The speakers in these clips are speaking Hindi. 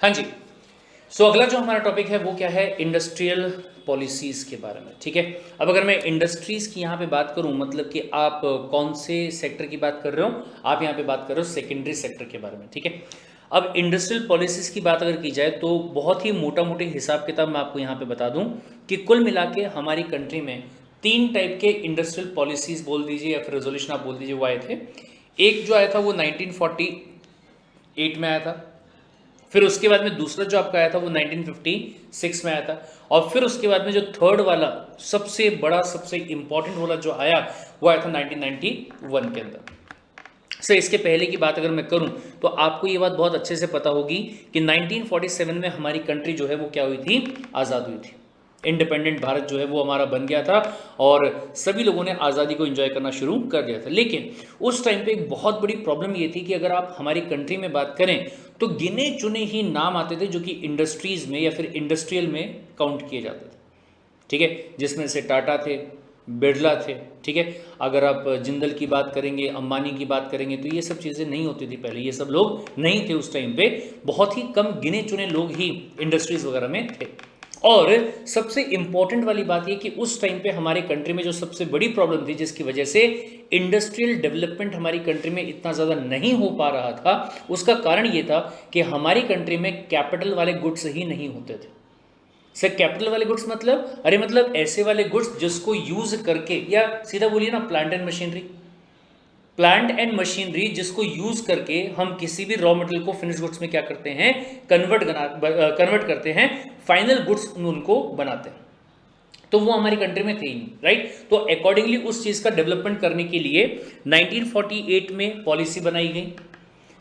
हाँ जी। अगला जो हमारा टॉपिक है वो क्या है, इंडस्ट्रियल पॉलिसीज़ के बारे में। ठीक है, अब अगर मैं इंडस्ट्रीज़ की यहाँ पे बात करूँ, मतलब कि आप कौन से सेक्टर की बात कर रहे हो, आप यहाँ पे बात कर रहे हो सेकेंडरी सेक्टर के बारे में। ठीक है, अब इंडस्ट्रियल पॉलिसीज़ की बात अगर की जाए तो बहुत ही मोटा मोटी हिसाब किताब मैं आपको यहाँ पे बता दूँ कि कुल मिला के हमारी कंट्री में 3 टाइप के इंडस्ट्रियल पॉलिसीज़ बोल दीजिए या फिर रेजोल्यूशन आप बोल दीजिए वो आए थे। एक जो आया था वो 1948 में आया था, फिर उसके बाद में दूसरा जो आपका आया था वो 1956 में आया था, और फिर उसके बाद में जो थर्ड वाला सबसे बड़ा सबसे इंपॉर्टेंट वाला जो आया वो आया था 1991 के अंदर। इसके पहले की बात अगर मैं करूं तो आपको ये बात बहुत अच्छे से पता होगी कि 1947 में हमारी कंट्री जो है वो क्या हुई थी, आज़ाद हुई थी। इंडिपेंडेंट भारत जो है वो हमारा बन गया था और सभी लोगों ने आज़ादी को एंजॉय करना शुरू कर दिया था। लेकिन उस टाइम पे एक बहुत बड़ी प्रॉब्लम ये थी कि अगर आप हमारी कंट्री में बात करें तो गिने चुने ही नाम आते थे जो कि इंडस्ट्रीज़ में या फिर इंडस्ट्रियल में काउंट किए जाते थे। ठीक है, जिसमें से टाटा थे, बिरला थे। ठीक है, अगर आप जिंदल की बात करेंगे, अंबानी की बात करेंगे तो ये सब चीज़ें नहीं होती थी पहले, ये सब लोग नहीं थे उस टाइम पे, बहुत ही कम गिने चुने लोग ही इंडस्ट्रीज़ वगैरह में थे। और सबसे इंपॉर्टेंट वाली बात ये कि उस टाइम पे हमारे कंट्री में जो सबसे बड़ी प्रॉब्लम थी जिसकी वजह से इंडस्ट्रियल डेवलपमेंट हमारी कंट्री में इतना ज़्यादा नहीं हो पा रहा था, उसका कारण ये था कि हमारी कंट्री में कैपिटल वाले गुड्स ही नहीं होते थे। सर कैपिटल वाले गुड्स मतलब, अरे मतलब ऐसे वाले गुड्स जिसको यूज करके, या सीधा बोलिए ना प्लांट एंड मशीनरी, जिसको यूज करके हम किसी भी रॉ मटेरियल को फिनिश गुड्स में क्या करते हैं, कन्वर्ट करते हैं, फाइनल गुड्स उनको बनाते हैं। तो वो हमारी कंट्री में थे ही नहीं, राइट। तो अकॉर्डिंगली उस चीज़ का डेवलपमेंट करने के लिए 1948 में पॉलिसी बनाई गई,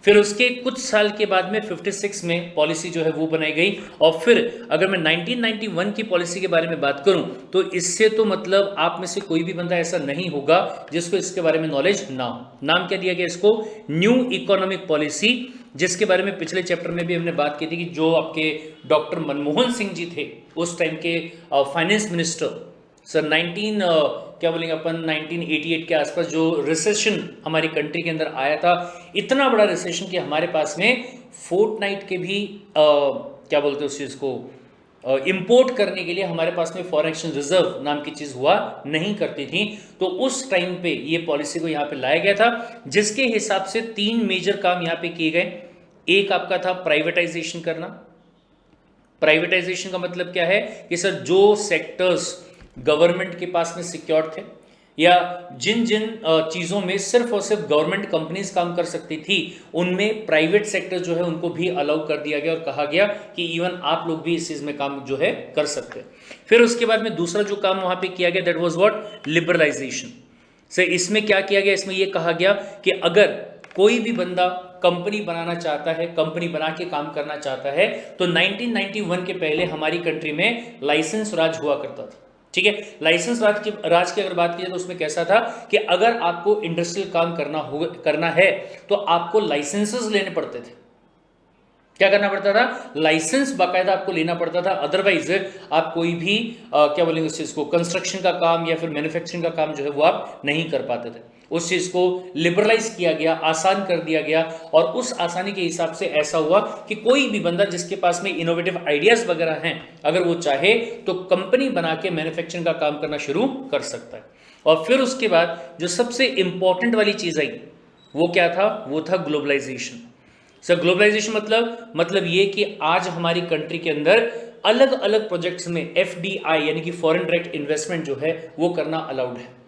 फिर उसके कुछ साल के बाद में 56 में पॉलिसी जो है वो बनाई गई, और फिर अगर मैं 1991 की पॉलिसी के बारे में बात करूं तो इससे तो मतलब आप में से कोई भी बंदा ऐसा नहीं होगा जिसको इसके बारे में नॉलेज ना हो। नाम क्या दिया गया इसको, न्यू इकोनॉमिक पॉलिसी, जिसके बारे में पिछले चैप्टर में भी हमने बात की थी कि जो आपके डॉक्टर मनमोहन सिंह जी थे उस टाइम के फाइनेंस मिनिस्टर, सर 19 क्या बोलेंगे अपन 1988 के आसपास जो रिसेशन हमारी कंट्री के अंदर आया था, इतना बड़ा रिसेशन कि हमारे पास में फोर्टनाइट के भी क्या बोलते हैं उस चीज़ को, इंपोर्ट करने के लिए हमारे पास में फॉरेन एक्सचेंज रिजर्व नाम की चीज़ हुआ नहीं करती थी। तो उस टाइम पे ये पॉलिसी को यहाँ पे लाया गया था, जिसके हिसाब से 3 मेजर काम यहाँ पे किए गए। एक आपका था प्राइवेटाइजेशन करना। प्राइवेटाइजेशन का मतलब क्या है कि सर जो सेक्टर्स गवर्नमेंट के पास में सिक्योर थे, या जिन जिन चीज़ों में सिर्फ और सिर्फ गवर्नमेंट कंपनीज काम कर सकती थी, उनमें प्राइवेट सेक्टर जो है उनको भी अलाउ कर दिया गया और कहा गया कि इवन आप लोग भी इस चीज़ में काम जो है कर सकते हैं। फिर उसके बाद में दूसरा जो काम वहाँ पे किया गया दैट वाज व्हाट, लिबरलाइजेशन। से इसमें क्या किया गया, इसमें यह कहा गया कि अगर कोई भी बंदा कंपनी बनाना चाहता है, कंपनी बना के काम करना चाहता है, तो 1991 के पहले हमारी कंट्री में लाइसेंस राज हुआ करता था। ठीक है, लाइसेंस राज की अगर बात की जाए तो उसमें कैसा था कि अगर आपको इंडस्ट्रियल काम करना है तो आपको लाइसेंसेस लेने पड़ते थे। क्या करना पड़ता था, लाइसेंस बाकायदा आपको लेना पड़ता था, अदरवाइज आप कोई भी क्या बोलेंगे उस चीज को, कंस्ट्रक्शन का काम या फिर मैन्युफैक्चरिंग का काम जो है वो आप नहीं कर पाते थे। उस चीज को लिबरलाइज किया गया, आसान कर दिया गया, और उस आसानी के हिसाब से ऐसा हुआ कि कोई भी बंदा जिसके पास में इनोवेटिव आइडियाज वगैरह हैं, अगर वो चाहे तो कंपनी बना के मैन्युफैक्चरिंग का काम करना शुरू कर सकता है। और फिर उसके बाद जो सबसे इंपॉर्टेंट वाली चीज आई वो क्या था, वो था ग्लोबलाइजेशन। सर ग्लोबलाइजेशन मतलब ये कि आज हमारी कंट्री के अंदर अलग अलग प्रोजेक्ट्स में FDI यानी कि फॉरेन डायरेक्ट इन्वेस्टमेंट जो है वो करना अलाउड है।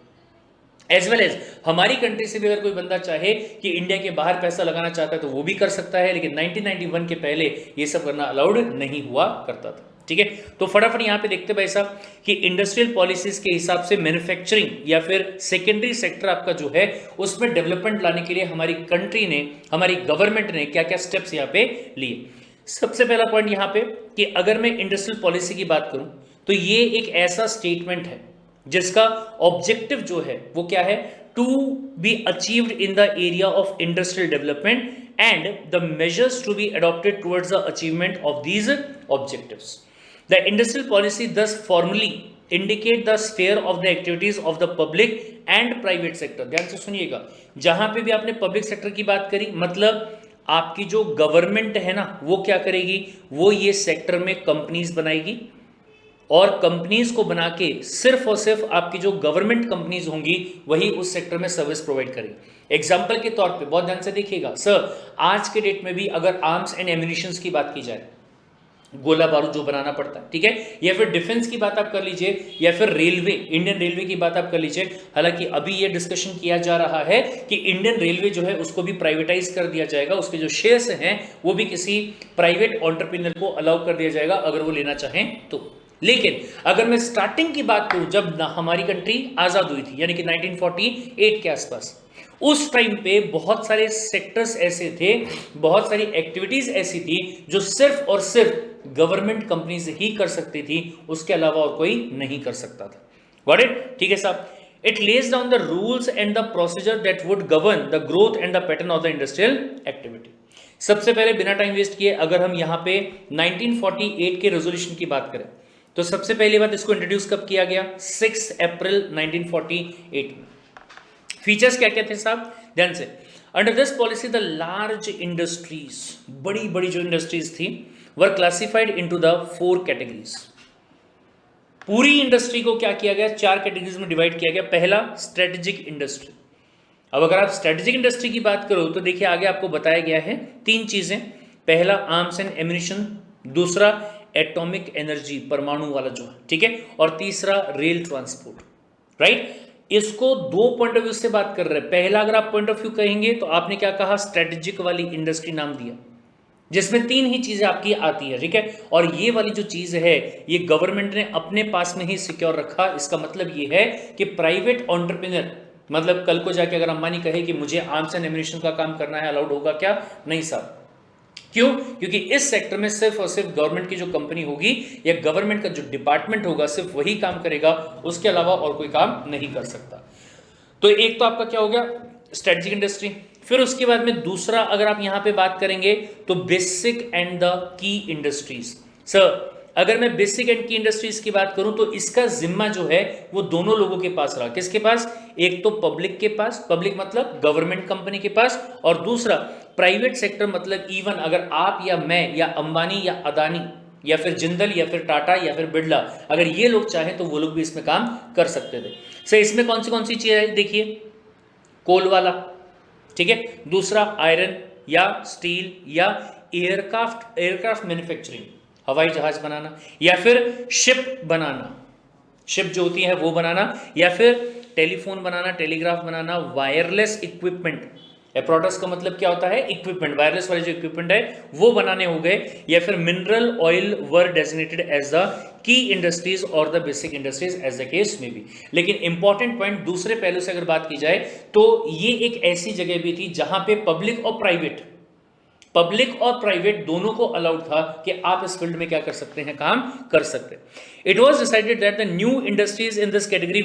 एज वेल एज हमारी कंट्री से भी अगर कोई बंदा चाहे कि इंडिया के बाहर पैसा लगाना चाहता है तो वो भी कर सकता है, लेकिन 1991 के पहले ये सब करना अलाउड नहीं हुआ करता था। ठीक है, तो फटाफट यहां पे देखते भाई साहब कि इंडस्ट्रियल पॉलिसीज के हिसाब से मैन्युफैक्चरिंग या फिर सेकेंडरी सेक्टर आपका जो है उसमें डेवलपमेंट लाने के लिए हमारी कंट्री ने, हमारी गवर्नमेंट ने क्या क्या स्टेप्स यहाँ पे लिए। सबसे पहला पॉइंट यहाँ पे कि अगर मैं इंडस्ट्रियल पॉलिसी की बात करूं तो ये एक ऐसा स्टेटमेंट है जिसका ऑब्जेक्टिव जो है वो क्या है, to be achieved in the area of industrial development and the measures to be adopted towards the achievement of these objectives. The industrial policy thus formally indicate the sphere of the activities of the public and private sector. ध्यान से सुनिएगा, जहां पे भी आपने पब्लिक सेक्टर की बात करी मतलब आपकी जो गवर्नमेंट है ना वो क्या करेगी, वो ये सेक्टर में कंपनीज बनाएगी और कंपनीज को बना के सिर्फ और सिर्फ आपकी जो गवर्नमेंट कंपनीज होंगी वही उस सेक्टर में सर्विस प्रोवाइड करेगी। एग्जाम्पल के तौर पे बहुत ध्यान से देखिएगा सर, आज के डेट में भी अगर आर्म्स एंड एम्यूनिशंस की बात की जाए, गोला बारूद जो बनाना पड़ता है, ठीक है, या फिर डिफेंस की बात आप कर लीजिए, या फिर रेलवे, इंडियन रेलवे की बात आप कर लीजिए। हालांकि अभी ये डिस्कशन किया जा रहा है कि इंडियन रेलवे जो है उसको भी प्राइवेटाइज कर दिया जाएगा, उसके जो शेयर्स हैं वो भी किसी प्राइवेट एंटरप्रेन्योर को अलाउ कर दिया जाएगा अगर वो लेना चाहें तो। लेकिन अगर मैं स्टार्टिंग की बात करूं, जब हमारी कंट्री आजाद हुई थी यानी कि 1948 के आसपास, उस टाइम पे बहुत सारे सेक्टर्स ऐसे थे, बहुत सारी एक्टिविटीज ऐसी थी जो सिर्फ और सिर्फ गवर्नमेंट कंपनीज ही कर सकती थी, उसके अलावा और कोई नहीं कर सकता था। Got it? ठीक है साहब। It lays down the rules and the procedure that would govern the growth and the pattern of the industrial activity. सबसे पहले बिना टाइम वेस्ट किए अगर हम यहाँ पे 1948 के रेजोल्यूशन की बात करें तो सबसे पहली बात इसको इंट्रोड्यूस कब किया गया? 6 अप्रैल 1948 में। फीचर्स क्या क्या थे साहब, ध्यान से। Under this policy the large industries, बड़ी बड़ी जो इंडस्ट्रीज थी, वर क्लासिफाइड इनटू द 4 कैटेगरीज। पूरी इंडस्ट्री को क्या किया गया? 4 कैटेगरीज में डिवाइड किया गया। पहला स्ट्रेटेजिक इंडस्ट्री। अब अगर आप स्ट्रेटेजिक इंडस्ट्री की बात करो तो देखिए आगे आपको बताया गया है 3 चीजें। पहला आर्म्स एंड एम्यूनिशन, दूसरा एटॉमिक एनर्जी, परमाणु वाला जो है, ठीक है, और तीसरा रेल ट्रांसपोर्ट, राइट। इसको 2 पॉइंट ऑफ व्यू से बात कर रहे हैं। पहला अगर आप पॉइंट ऑफ व्यू कहेंगे तो आपने क्या कहा? स्ट्रेटेजिक वाली इंडस्ट्री नाम दिया, जिसमें 3 ही चीजें आपकी आती है, ठीक है। और ये वाली जो चीज है ये गवर्नमेंट ने अपने पास में ही सिक्योर रखा। इसका मतलब ये है कि प्राइवेट एंटरप्रेन्योर, मतलब कल को जाके अगर अंबानी कहे कि मुझे आर्म्स एंड एम्यूनिशन का काम करना है, अलाउड होगा क्या? नहीं साहब। क्यों? क्योंकि इस सेक्टर में सिर्फ और सिर्फ गवर्नमेंट की जो कंपनी होगी या गवर्नमेंट का जो डिपार्टमेंट होगा सिर्फ वही काम करेगा, उसके अलावा और कोई काम नहीं कर सकता। तो एक तो आपका क्या हो गया? Strategic industry. फिर उसके बाद में दूसरा अगर आप यहां पे बात करेंगे तो basic and the key industries. Sir अगर मैं बेसिक एंड की इंडस्ट्रीज की बात करूं तो इसका जिम्मा जो है वो दोनों लोगों के पास रहा। किसके पास? एक तो पब्लिक के पास, पब्लिक मतलब गवर्नमेंट कंपनी के पास, और दूसरा प्राइवेट सेक्टर मतलब इवन अगर आप या मैं या अंबानी या अदानी या फिर जिंदल या फिर टाटा या फिर बिरला, अगर ये लोग चाहें तो वो लोग भी इसमें काम कर सकते थे। सर इसमें कौन सी चीज़ है? देखिए कोल वाला, ठीक है, दूसरा आयरन या स्टील या एयरक्राफ्ट मैन्युफैक्चरिंग, हवाई जहाज बनाना, या फिर शिप बनाना, शिप जो होती है वो बनाना, या फिर टेलीफोन बनाना, टेलीग्राफ बनाना, वायरलेस इक्विपमेंट। एप्रोटस का मतलब क्या होता है? इक्विपमेंट, वायरलेस वाले जो इक्विपमेंट है वो बनाने हो गए, या फिर mineral oil were designated as the key industries और the basic industries as the case में भी। लेकिन इंपॉर्टेंट पॉइंट दूसरे पहलू से अगर बात की जाए तो ये एक ऐसी जगह भी थी जहां पे पब्लिक और प्राइवेट दोनों को अलाउड था कि आप इस फील्ड में क्या कर सकते हैं? काम कर सकते हैं। It was decided that the new industries in this category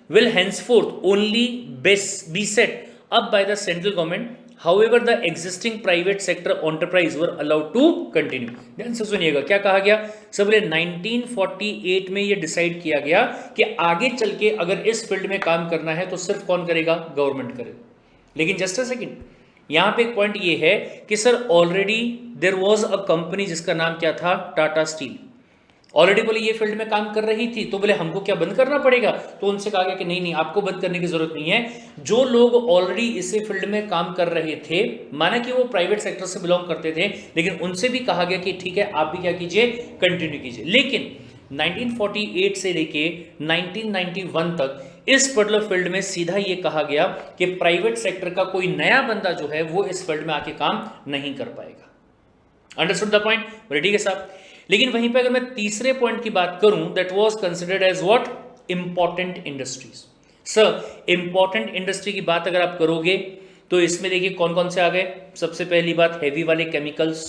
will henceforth only be set up by the central government. However, the existing private sector enterprise were allowed to continue. ध्यान से सुनिएगा क्या कहा गया। सब बोले 1948 में ये डिसाइड किया गया कि आगे चल के अगर इस फील्ड में काम करना है तो सिर्फ कौन करेगा? गवर्नमेंट करेगा। लेकिन जस्ट अ सेकेंड, यहां पे एक पॉइंट ये है कि sir already there was a company जिसका नाम क्या था? टाटा स्टील। ऑलरेडी बोले ये फील्ड में काम कर रही थी, तो बोले हमको क्या बंद करना पड़ेगा? तो उनसे कहा गया कि नहीं, आपको बंद करने की जरूरत नहीं है। जो लोग ऑलरेडी इसी फील्ड में काम कर रहे थे, माना कि वो प्राइवेट सेक्टर से बिलोंग करते थे, लेकिन उनसे भी कहा गया कि ठीक है आप भी क्या कीजिए? कंटिन्यू कीजिए। लेकिन 1948 से लेके 1991 तक इस पर्टिकुलर फील्ड में सीधा ये कहा गया कि प्राइवेट सेक्टर का कोई नया बंदा जो है वो इस फील्ड में आके काम नहीं कर पाएगा। Understood the point? बोले ठीक है साहब। लेकिन वहीं पे अगर मैं तीसरे पॉइंट की बात करूं, that was considered as what? Important industries. Sir important industry की बात अगर आप करोगे तो इसमें देखिए कौन कौन से आ गए। सबसे पहली बात हैवी वाले केमिकल्स,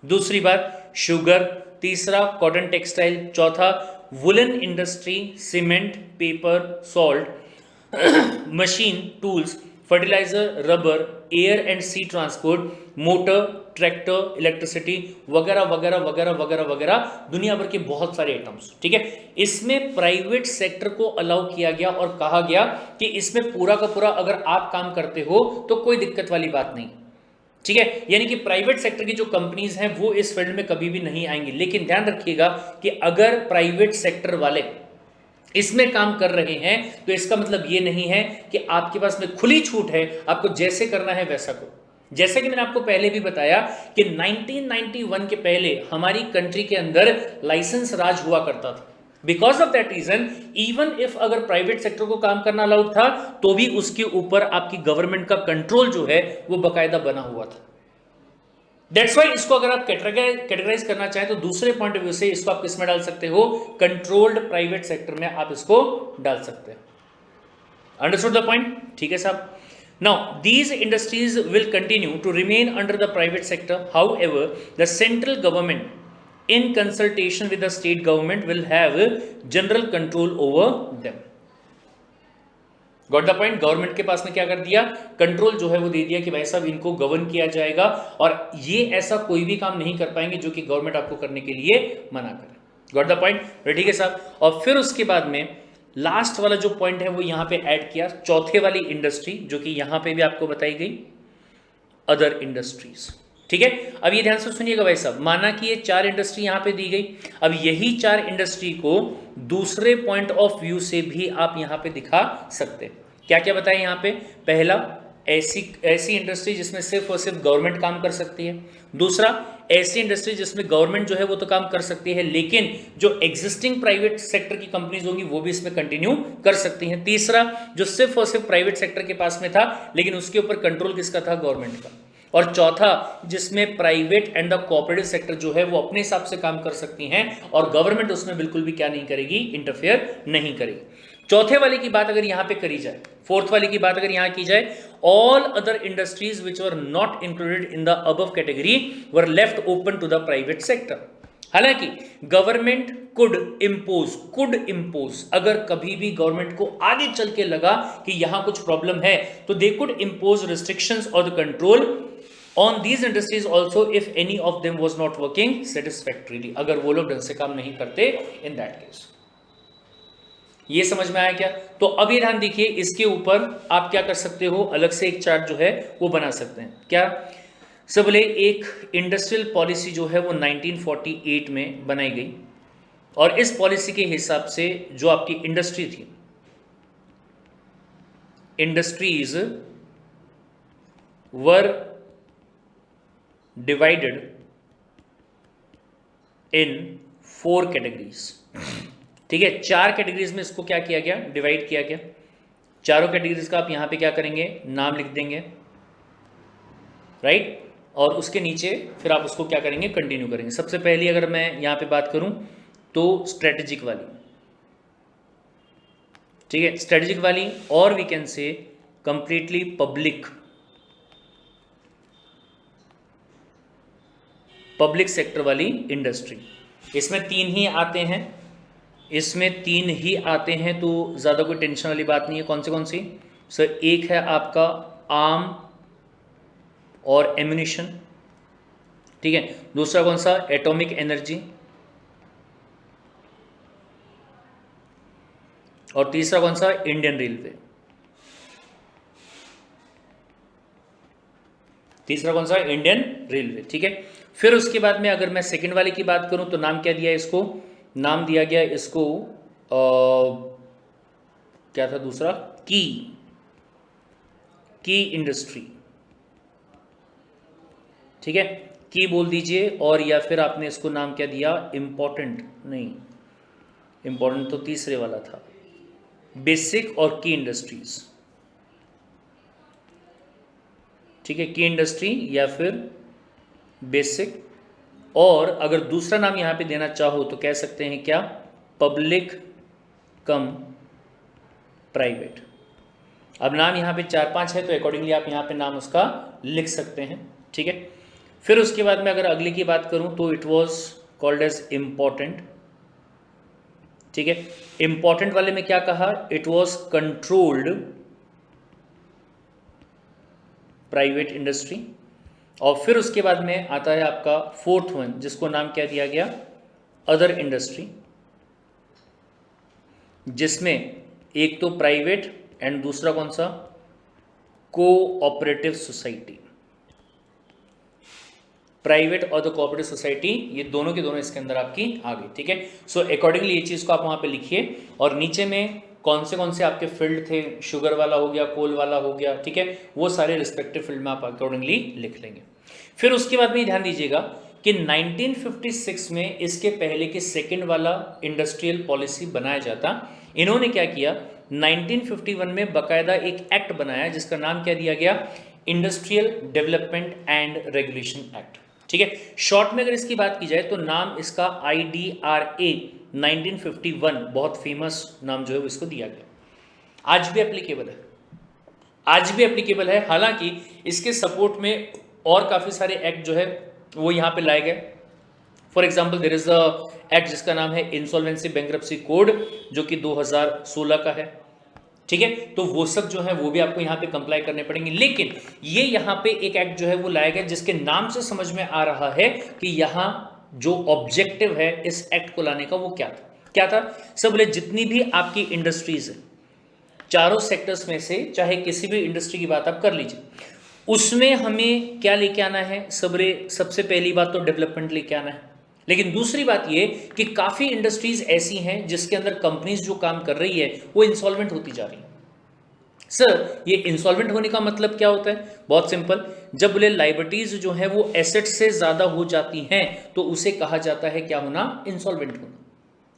दूसरी बात शुगर, तीसरा कॉटन टेक्सटाइल, चौथा woollen industry, cement, paper, salt, machine, tools, fertiliser, rubber, air and sea transport, motor, tractor, electricity वगैरह वगैरह वगैरह वगैरह वगैरह, दुनिया भर के बहुत सारे आइटम्स, ठीक है। इसमें प्राइवेट सेक्टर को अलाउ किया गया और कहा गया कि इसमें पूरा का पूरा अगर आप काम करते हो तो कोई दिक्कत वाली बात नहीं। ठीक है, यानी कि प्राइवेट सेक्टर की जो कंपनीज हैं वो इस फील्ड में कभी भी नहीं आएंगी। लेकिन ध्यान रखिएगा कि अगर प्राइवेट सेक्टर वाले इसमें काम कर रहे हैं तो इसका मतलब ये नहीं है कि आपके पास में खुली छूट है, आपको जैसे करना है वैसा करो। जैसे कि मैंने आपको पहले भी बताया कि 1991 के पहले हमारी कंट्री के अंदर लाइसेंस राज हुआ करता था। Because of that reason even if अगर प्राइवेट सेक्टर को काम करना अलाउड था तो भी उसके ऊपर आपकी गवर्नमेंट का कंट्रोल जो है वो बकायदा बना हुआ था। दैट्स वाई इसको अगर आप कैटेगराइज करना चाहें तो दूसरे पॉइंट ऑफ व्यू से इसको आप किस में डाल सकते हो, कंट्रोल्ड प्राइवेट सेक्टर में आप इसको डाल सकते हैं। Understood the point? ठीक है साहब। Now these industries will continue to remain under the private sector, however the central government in consultation with the state government will have general control over them. Got the point? Government के पास में क्या कर दिया, कंट्रोल जो है वो दे दिया कि भाई साहब इनको गवर्न किया जाएगा और ये ऐसा कोई भी काम नहीं कर पाएंगे जो कि गवर्नमेंट आपको करने के लिए मना करे। Got the point? ठीक है साहब। और फिर उसके बाद में लास्ट वाला जो पॉइंट है वो यहां पे ऐड किया, चौथे वाली इंडस्ट्री जो कि यहां पे भी आपको बताई गई, अदर इंडस्ट्रीज। ठीक है, अब ये ध्यान से सुनिएगा भाई साहब, माना कि ये 4 इंडस्ट्री यहां पे दी गई, अब यही 4 इंडस्ट्री को दूसरे पॉइंट ऑफ व्यू से भी आप यहां पे दिखा सकते हैं। क्या क्या बताएं यहां पे? पहला, ऐसी इंडस्ट्री जिसमें सिर्फ और सिर्फ गवर्नमेंट काम कर सकती है। दूसरा, ऐसी इंडस्ट्री जिसमें गवर्नमेंट जो है वो तो काम कर सकती है लेकिन जो एग्जिस्टिंग प्राइवेट सेक्टर की कंपनीज होंगी वो भी इसमें कंटिन्यू कर सकती हैं। तीसरा, जो सिर्फ और सिर्फ प्राइवेट सेक्टर के पास में था लेकिन उसके ऊपर कंट्रोल किसका था, गवर्नमेंट का। और चौथा, जिसमें private and the cooperative sector जो है वो अपने हिसाब से काम कर सकती हैं और गवर्नमेंट उसमें बिल्कुल भी क्या नहीं करेगी, इंटरफेयर नहीं करेगी। चौथे वाले की बात अगर यहां पे करी जाए, फोर्थ वाले की बात अगर यहां की जाए, all other industries which were not included in the above category were left open to the private sector. हालांकि गवर्नमेंट कुड इम्पोज, अगर कभी भी गवर्नमेंट को आगे चल के लगा कि यहां कुछ प्रॉब्लम है तो दे कुड इम्पोज रिस्ट्रिक्शंस और the control on these industries also if any of them was not working satisfactorily, अगर वो लोग ढंग से काम नहीं करते इन दैट केस। ये समझ में आया क्या? तो अब ये ध्यान देखिए, इसके ऊपर आप क्या कर सकते हो, अलग से एक चार्ट जो है वो बना सकते हैं। क्या सब बोले, एक इंडस्ट्रियल पॉलिसी जो है वो 1948 में बनाई गई और इस पॉलिसी के हिसाब से जो आपकी इंडस्ट्री थी, industries were divided in 4 categories. ठीक है, 4 कैटेगरीज में इसको क्या किया गया, डिवाइड किया गया। चारों कैटेगरीज का आप यहां पे क्या करेंगे, नाम लिख देंगे, राइट? और उसके नीचे फिर आप उसको क्या करेंगे, कंटिन्यू करेंगे। सबसे पहली अगर मैं यहां पे बात करूं तो स्ट्रेटेजिक वाली, ठीक है, स्ट्रेटेजिक वाली, और we can say completely public sector वाली इंडस्ट्री। इसमें 3 ही आते हैं, इसमें 3 ही आते हैं तो ज़्यादा कोई टेंशन वाली बात नहीं है। कौन सी? सर, एक है आपका आर्म और एम्यूनिशन, ठीक है। दूसरा कौन सा, एटॉमिक एनर्जी, और तीसरा कौन सा, इंडियन रेलवे। तीसरा कौन सा, इंडियन रेलवे, ठीक है। फिर उसके बाद में अगर मैं सेकंड वाले की बात करूं तो नाम क्या दिया इसको, नाम दिया गया इसको क्या था दूसरा, की इंडस्ट्री, ठीक है, की बोल दीजिए। और या फिर आपने इसको नाम क्या दिया, इंपॉर्टेंट नहीं, इंपॉर्टेंट तो तीसरे वाला था, बेसिक और की इंडस्ट्रीज, ठीक है, की इंडस्ट्री या फिर बेसिक। और अगर दूसरा नाम यहां पे देना चाहो तो कह सकते हैं क्या, पब्लिक कम प्राइवेट। अब नाम यहां पे 4-5 है तो अकॉर्डिंगली आप यहां पे नाम उसका लिख सकते हैं, ठीक है। फिर उसके बाद में अगर अगले की बात करूं तो it was called as important, ठीक है। इंपॉर्टेंट वाले में क्या कहा, it was controlled private industry. और फिर उसके बाद में आता है आपका फोर्थ वन, जिसको नाम क्या दिया गया, अदर इंडस्ट्री, जिसमें एक तो प्राइवेट एंड दूसरा कौन सा, कोऑपरेटिव सोसाइटी, प्राइवेट और द कोऑपरेटिव सोसाइटी, ये दोनों के दोनों इसके अंदर आपकी आ गई, ठीक है। सो अकॉर्डिंगली ये चीज़ को आप वहाँ पे लिखिए, और नीचे में कौन से आपके फील्ड थे, शुगर वाला हो गया, कोल वाला हो गया, ठीक है, वो सारे रिस्पेक्टिव फील्ड में आप अकॉर्डिंगली लिख लेंगे। फिर उसके बाद में ध्यान दीजिएगा कि 1956 में इसके पहले के सेकंड वाला इंडस्ट्रियल पॉलिसी बनाया जाता। इन्होंने क्या किया, 1951 में बकायदा एक एक्ट बनाया जिसका नाम क्या दिया गया, industrial development and regulation act, ठीक है। शॉर्ट में अगर इसकी बात की जाए तो नाम इसका IDRA 1951, बहुत फेमस नाम जो है वो इसको दिया गया। आज भी एप्लीकेबल है, आज भी एप्लीकेबल है। हालांकि इसके सपोर्ट में और काफ़ी सारे एक्ट जो है वो यहाँ पे लाए गए। For example there is a act जिसका नाम है इंसॉल्वेंसी बैंक्रप्सी कोड, जो कि 2016 का है, ठीक है। तो वो सब जो है वो भी आपको यहाँ पे कंप्लाई करने पड़ेंगे। लेकिन ये यहाँ पे एक एक्ट जो है वो लाया गया जिसके नाम से समझ में आ रहा है कि यहाँ जो ऑब्जेक्टिव है इस एक्ट को लाने का वो क्या था। सब बोले जितनी भी आपकी इंडस्ट्रीज है, चारों सेक्टर्स में से चाहे किसी भी इंडस्ट्री की बात आप कर लीजिए, उसमें हमें क्या लेके आना है, सबसे पहली बात तो डेवलपमेंट लेके आना है। लेकिन दूसरी बात ये कि काफ़ी इंडस्ट्रीज ऐसी हैं जिसके अंदर कंपनीज जो काम कर रही है वो इंसॉल्वेंट होती जा रही है। सर ये इंसॉल्वेंट होने का मतलब क्या होता है, बहुत सिंपल, जब बोले लाइबिलिटीज जो है वो एसेट से ज़्यादा हो जाती हैं तो उसे कहा जाता है क्या होना, इंसॉल्वेंट होना,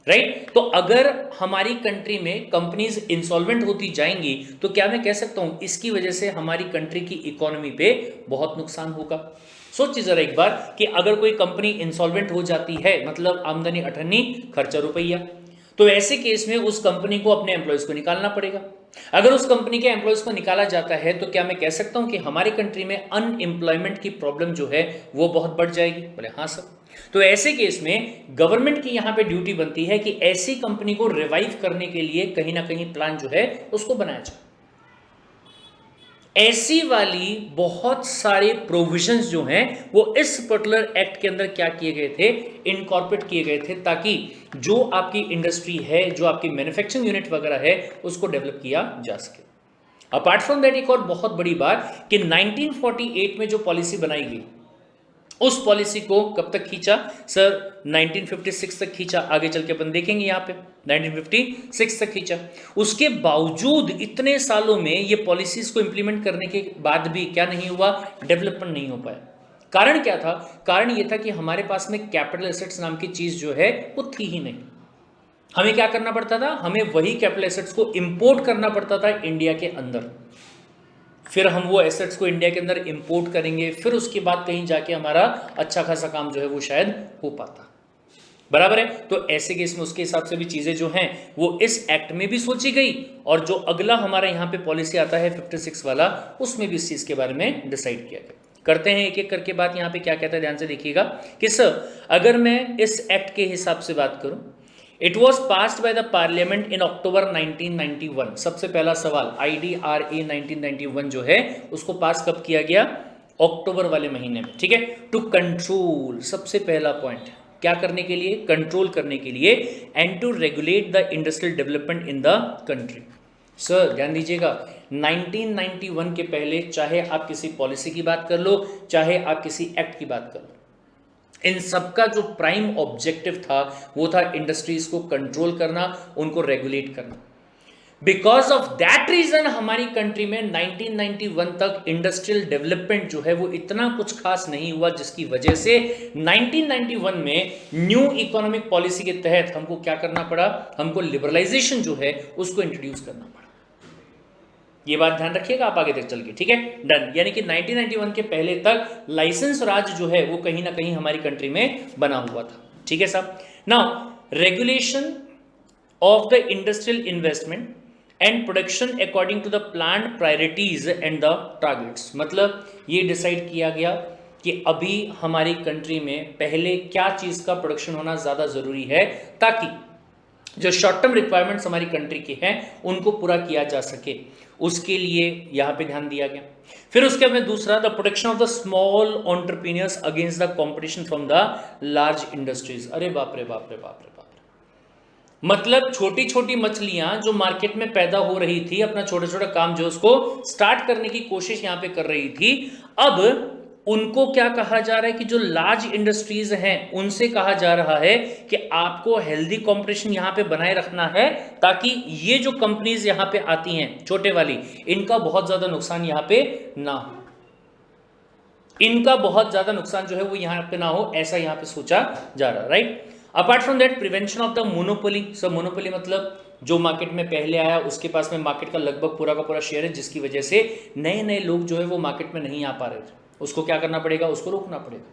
राइट। तो अगर हमारी कंट्री में कंपनीज इंसॉल्वेंट होती जाएंगी तो क्या मैं कह सकता हूं इसकी वजह से हमारी कंट्री की इकोनॉमी पे बहुत नुकसान होगा। सोचिए जरा एक बार कि अगर कोई कंपनी इंसॉल्वेंट हो जाती है, मतलब आमदनी अठन्नी खर्चा रुपया, तो ऐसे केस में उस कंपनी को अपने एम्प्लॉयज को निकालना पड़ेगा। अगर उस कंपनी के एम्प्लॉयज को निकाला जाता है तो क्या मैं कह सकता हूं कि हमारी कंट्री में अनएम्प्लॉयमेंट की प्रॉब्लम जो है वो बहुत बढ़ जाएगी। बोले हाँ सर। तो ऐसे केस में गवर्नमेंट की यहां पे ड्यूटी बनती है कि ऐसी कंपनी को रिवाइव करने के लिए कहीं ना कहीं प्लान जो है उसको बनाया जाए। ऐसी वाली बहुत सारे प्रोविजंस जो हैं वो इस पर्टिकुलर एक्ट के अंदर क्या किए गए थे, इनकॉर्पोरेट किए गए थे, ताकि जो आपकी इंडस्ट्री है, जो आपकी मैन्युफैक्चरिंग यूनिट वगैरह है, उसको डेवलप किया जा सके। अपार्ट फ्रॉम दैट एक और बहुत बड़ी बात कि 1948 में जो पॉलिसी बनाई गई, उस पॉलिसी को कब तक खींचा सर, 1956 तक खींचा। आगे चल के अपन देखेंगे यहाँ पे 1956 तक खींचा। उसके बावजूद इतने सालों में ये पॉलिसीज को इंप्लीमेंट करने के बाद भी क्या नहीं हुआ, डेवलपमेंट नहीं हो पाया। कारण क्या था, कारण ये था कि हमारे पास में कैपिटल एसेट्स नाम की चीज जो है वो थी ही नहीं। हमें क्या करना पड़ता था, हमें वही कैपिटल एसेट्स को इंपोर्ट करना पड़ता था इंडिया के अंदर, फिर हम वो एसेट्स को इंडिया के अंदर इंपोर्ट करेंगे, फिर उसके बाद कहीं जाके हमारा अच्छा खासा काम जो है वो शायद हो पाता, बराबर है। तो ऐसे केस में उसके हिसाब से भी चीजें जो हैं वो इस एक्ट में भी सोची गई, और जो अगला हमारा यहाँ पे पॉलिसी आता है 56 वाला, उसमें भी इस चीज के बारे में डिसाइड किया गया। करते हैं एक एक करके बात। यहाँ पे क्या कहता है ध्यान से देखिएगा कि सर अगर मैं इस एक्ट के हिसाब से बात करूं, it was passed by the parliament in October 1991। सबसे पहला सवाल, IDRA 1991 जो है उसको पास कब किया गया, अक्टूबर वाले महीने में, ठीक है। टू कंट्रोल, सबसे पहला पॉइंट क्या करने के लिए, कंट्रोल करने के लिए, and to regulate the industrial development in the country. Sir ध्यान दीजिएगा, 1991 के पहले चाहे आप किसी पॉलिसी की बात कर लो, चाहे आप किसी एक्ट की बात कर लो, इन सबका जो प्राइम ऑब्जेक्टिव था वो था इंडस्ट्रीज को कंट्रोल करना, उनको रेगुलेट करना। बिकॉज ऑफ दैट रीजन हमारी कंट्री में 1991 तक इंडस्ट्रियल डेवलपमेंट जो है वो इतना कुछ खास नहीं हुआ, जिसकी वजह से 1991 में न्यू इकोनॉमिक पॉलिसी के तहत हमको क्या करना पड़ा, हमको लिबरलाइजेशन जो है उसको इंट्रोड्यूस करना पड़ा। ये बात ध्यान रखिएगा आप आगे तक चल के, ठीक है, डन। यानी कि 1991 के पहले तक लाइसेंस राज जो है वो कहीं ना कहीं हमारी कंट्री में बना हुआ था, ठीक है साहब। Now regulation of the industrial investment and production according to the plan priorities and the targets, मतलब ये डिसाइड किया गया कि अभी हमारी कंट्री में पहले क्या चीज का प्रोडक्शन होना ज्यादा जरूरी है, ताकि जो शॉर्ट टर्म रिक्वायरमेंट्स हमारी कंट्री के हैं उनको पूरा किया जा सके, उसके लिए यहाँ पे ध्यान दिया गया। फिर उसके बाद दूसरा, the protection of the small entrepreneurs against the competition from the large industries. अरे बाप रे बाप रे बाप रे बाप रे, मतलब छोटी छोटी मछलियां जो मार्केट में पैदा हो रही थी, अपना छोटा छोटा काम जो उसको स्टार्ट करने की कोशिश यहाँ पे कर रही थी, अब उनको क्या कहा जा रहा है कि जो लार्ज इंडस्ट्रीज हैं उनसे कहा जा रहा है कि आपको हेल्दी कंपटीशन यहां पे बनाए रखना है, ताकि ये जो कंपनीज यहां पे आती हैं छोटे वाली, इनका बहुत ज्यादा नुकसान यहां पे ना हो, इनका बहुत ज्यादा नुकसान जो है वो यहां पे ना हो, ऐसा यहां पे सोचा जा रहा है, right. Apart from that, prevention of the monopoly. Sir monopoly मतलब जो मार्केट में पहले आया उसके पास में मार्केट का लगभग पूरा का पूरा शेयर है, जिसकी वजह से नए नए लोग जो है वो मार्केट में नहीं आ पा रहे थे, उसको क्या करना पड़ेगा, उसको रोकना पड़ेगा,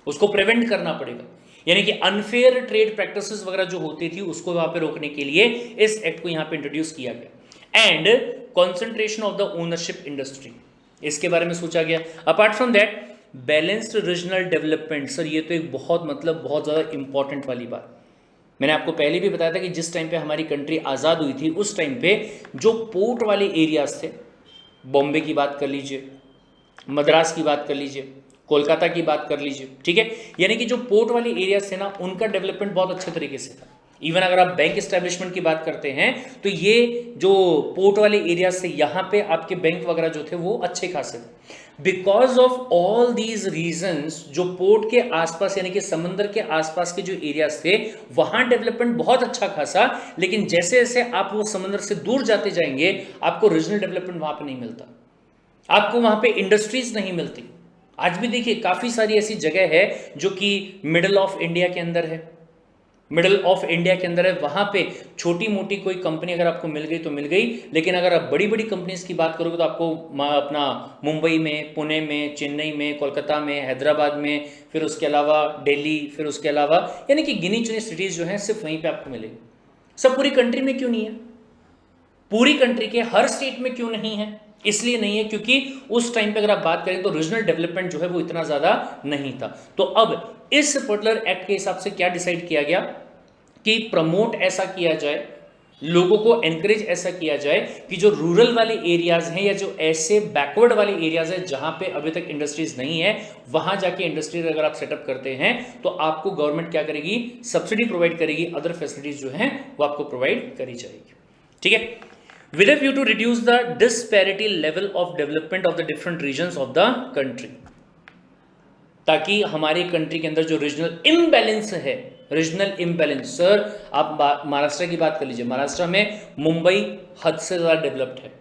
उसको प्रिवेंट करना पड़ेगा, यानी कि अनफेयर ट्रेड प्रैक्टिसेस वगैरह जो होती थी उसको वहां पे रोकने के लिए इस एक्ट को यहां पे इंट्रोड्यूस किया गया। And concentration of the ownership industry, इसके बारे में सोचा गया। Apart from that, balanced regional development. Sir ये तो एक बहुत बहुत ज़्यादा इंपॉर्टेंट वाली बात, मैंने आपको पहले भी बताया था कि जिस टाइम पे हमारी कंट्री आज़ाद हुई थी उस टाइम पे जो पोर्ट वाले एरियाज थे, बॉम्बे की बात कर लीजिए, मद्रास की बात कर लीजिए, कोलकाता की बात कर लीजिए, ठीक है, यानी कि जो पोर्ट वाले एरियाज थे ना, उनका डेवलपमेंट बहुत अच्छे तरीके से था। इवन अगर आप बैंक एस्टेब्लिशमेंट की बात करते हैं तो ये जो पोर्ट वाले एरियाज थे यहाँ पे आपके बैंक वगैरह जो थे वो अच्छे खासे थे। Because of all these reasons, जो पोर्ट के आसपास यानी कि समंदर के आसपास के जो एरियाज थे वहां डेवलपमेंट बहुत अच्छा खासा, लेकिन जैसे जैसे आप वो समंदर से दूर जाते जाएंगे आपको रीजनल डेवलपमेंट वहां पे नहीं मिलता, आपको वहां पे इंडस्ट्रीज नहीं मिलती। आज भी देखिए काफी सारी ऐसी जगह है जो कि मिडल ऑफ इंडिया के अंदर है, मिडल ऑफ इंडिया के अंदर है, वहां पे छोटी मोटी कोई कंपनी अगर आपको मिल गई तो मिल गई, लेकिन अगर आप बड़ी बड़ी कंपनीज की बात करोगे तो आपको अपना मुंबई में, पुणे में, चेन्नई में, कोलकाता में, हैदराबाद में, फिर उसके अलावा दिल्ली, फिर उसके अलावा यानी कि गिनी चुनी सिटीज जो हैं सिर्फ वहीं पे आपको मिलेगी। सब पूरी कंट्री में क्यों नहीं है, पूरी कंट्री के हर स्टेट में क्यों नहीं है? इसलिए नहीं है क्योंकि उस टाइम पे अगर आप बात करें तो रीजनल डेवलपमेंट जो है वो इतना ज्यादा नहीं था। तो अब इस पर्टिकुलर एक्ट के हिसाब से क्या डिसाइड किया गया कि प्रमोट ऐसा किया जाए, लोगों को एनकरेज ऐसा किया जाए कि जो रूरल वाले एरियाज हैं या जो ऐसे बैकवर्ड वाले एरियाज हैं जहां पे अभी तक इंडस्ट्रीज नहीं है, वहां जाके इंडस्ट्रीज अगर आप सेटअप करते हैं तो आपको गवर्नमेंट क्या करेगी, सब्सिडी प्रोवाइड करेगी, अदर फैसिलिटीज जो हैं वो आपको प्रोवाइड करी जाएगी, ठीक है, with a view to reduce the disparity level of development of the different regions of the country, ताकि हमारी कंट्री के अंदर जो रीजनल इम्बैलेंस है, रीजनल इम्बैलेंस, सर आप महाराष्ट्र की बात कर लीजिए, महाराष्ट्र में मुंबई हद से ज़्यादा डेवलप्ड है,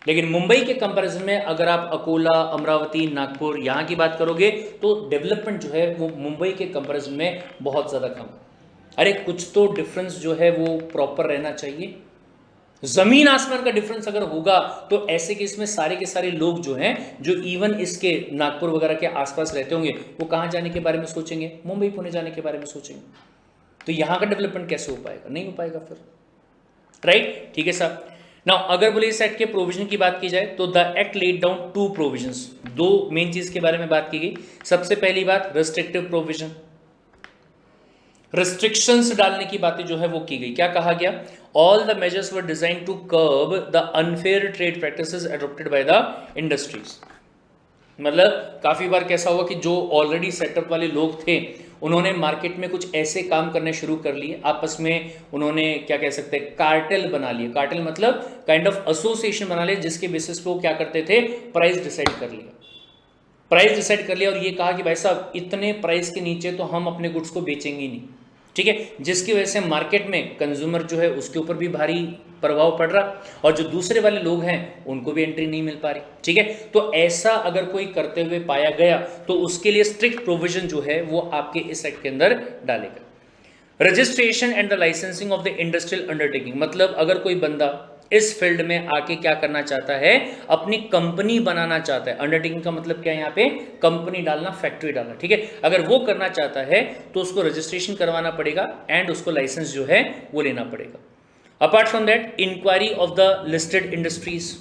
लेकिन मुंबई के कंपैरिजन में अगर आप अकोला, अमरावती, नागपुर यहाँ की बात करोगे तो डेवलपमेंट जो है वो मुंबई के कंपैरिजन में बहुत ज़्यादा कम। अरे कुछ तो डिफरेंस जो है वो प्रॉपर रहना चाहिए, जमीन आसमान का डिफरेंस अगर होगा तो ऐसे केस में सारे के सारे लोग जो हैं, जो इवन इसके नागपुर वगैरह के आसपास रहते होंगे, वो कहां जाने के बारे में सोचेंगे, मुंबई पुणे जाने के बारे में सोचेंगे, तो यहां का डेवलपमेंट कैसे हो पाएगा, नहीं हो पाएगा फिर, राइट, ठीक है साहब। नाउ अगर बोले इस एक्ट के प्रोविजन की बात की जाए तो the act laid down two provisions, दो मेन चीज के बारे में बात की गई। सबसे पहली बात रेस्ट्रिक्टिव प्रोविजन, रिस्ट्रिक्शंस डालने की बातें जो है वो की गई। क्या कहा गया, all the measures were design to curb the unfair trade practices adopted by the industries. मतलब काफी बार कैसा हुआ कि जो ऑलरेडी सेटअप वाले लोग थे उन्होंने मार्केट में कुछ ऐसे काम करने शुरू कर लिए, आपस में उन्होंने क्या कह सकते हैं, कार्टेल बना लिए। कार्टेल मतलब काइंड ऑफ एसोसिएशन बना लिया, जिसके बेसिस पे वो क्या करते थे, प्राइस डिसाइड कर लिया, प्राइस डिसाइड कर लिया और ये कहा कि भाई साहब इतने प्राइस के नीचे तो हम अपने गुड्स को बेचेंगे नहीं, ठीक है, जिसकी वजह से मार्केट में कंज्यूमर जो है उसके ऊपर भी भारी प्रभाव पड़ रहा और जो दूसरे वाले लोग हैं उनको भी एंट्री नहीं मिल पा रही, ठीक है। तो ऐसा अगर कोई करते हुए पाया गया तो उसके लिए स्ट्रिक्ट प्रोविजन जो है वो आपके इस एक्ट के अंदर डालेगा। Registration and the licensing of the industrial undertaking, मतलब अगर कोई बंदा इस फील्ड में आके क्या करना चाहता है, अपनी कंपनी बनाना चाहता है, अंडरटेकिंग का मतलब क्या है, यहाँ पे कंपनी डालना, फैक्ट्री डालना, ठीक है, अगर वो करना चाहता है तो उसको रजिस्ट्रेशन करवाना पड़ेगा एंड उसको लाइसेंस जो है वो लेना पड़ेगा। Apart from that, inquiry of the listed industries,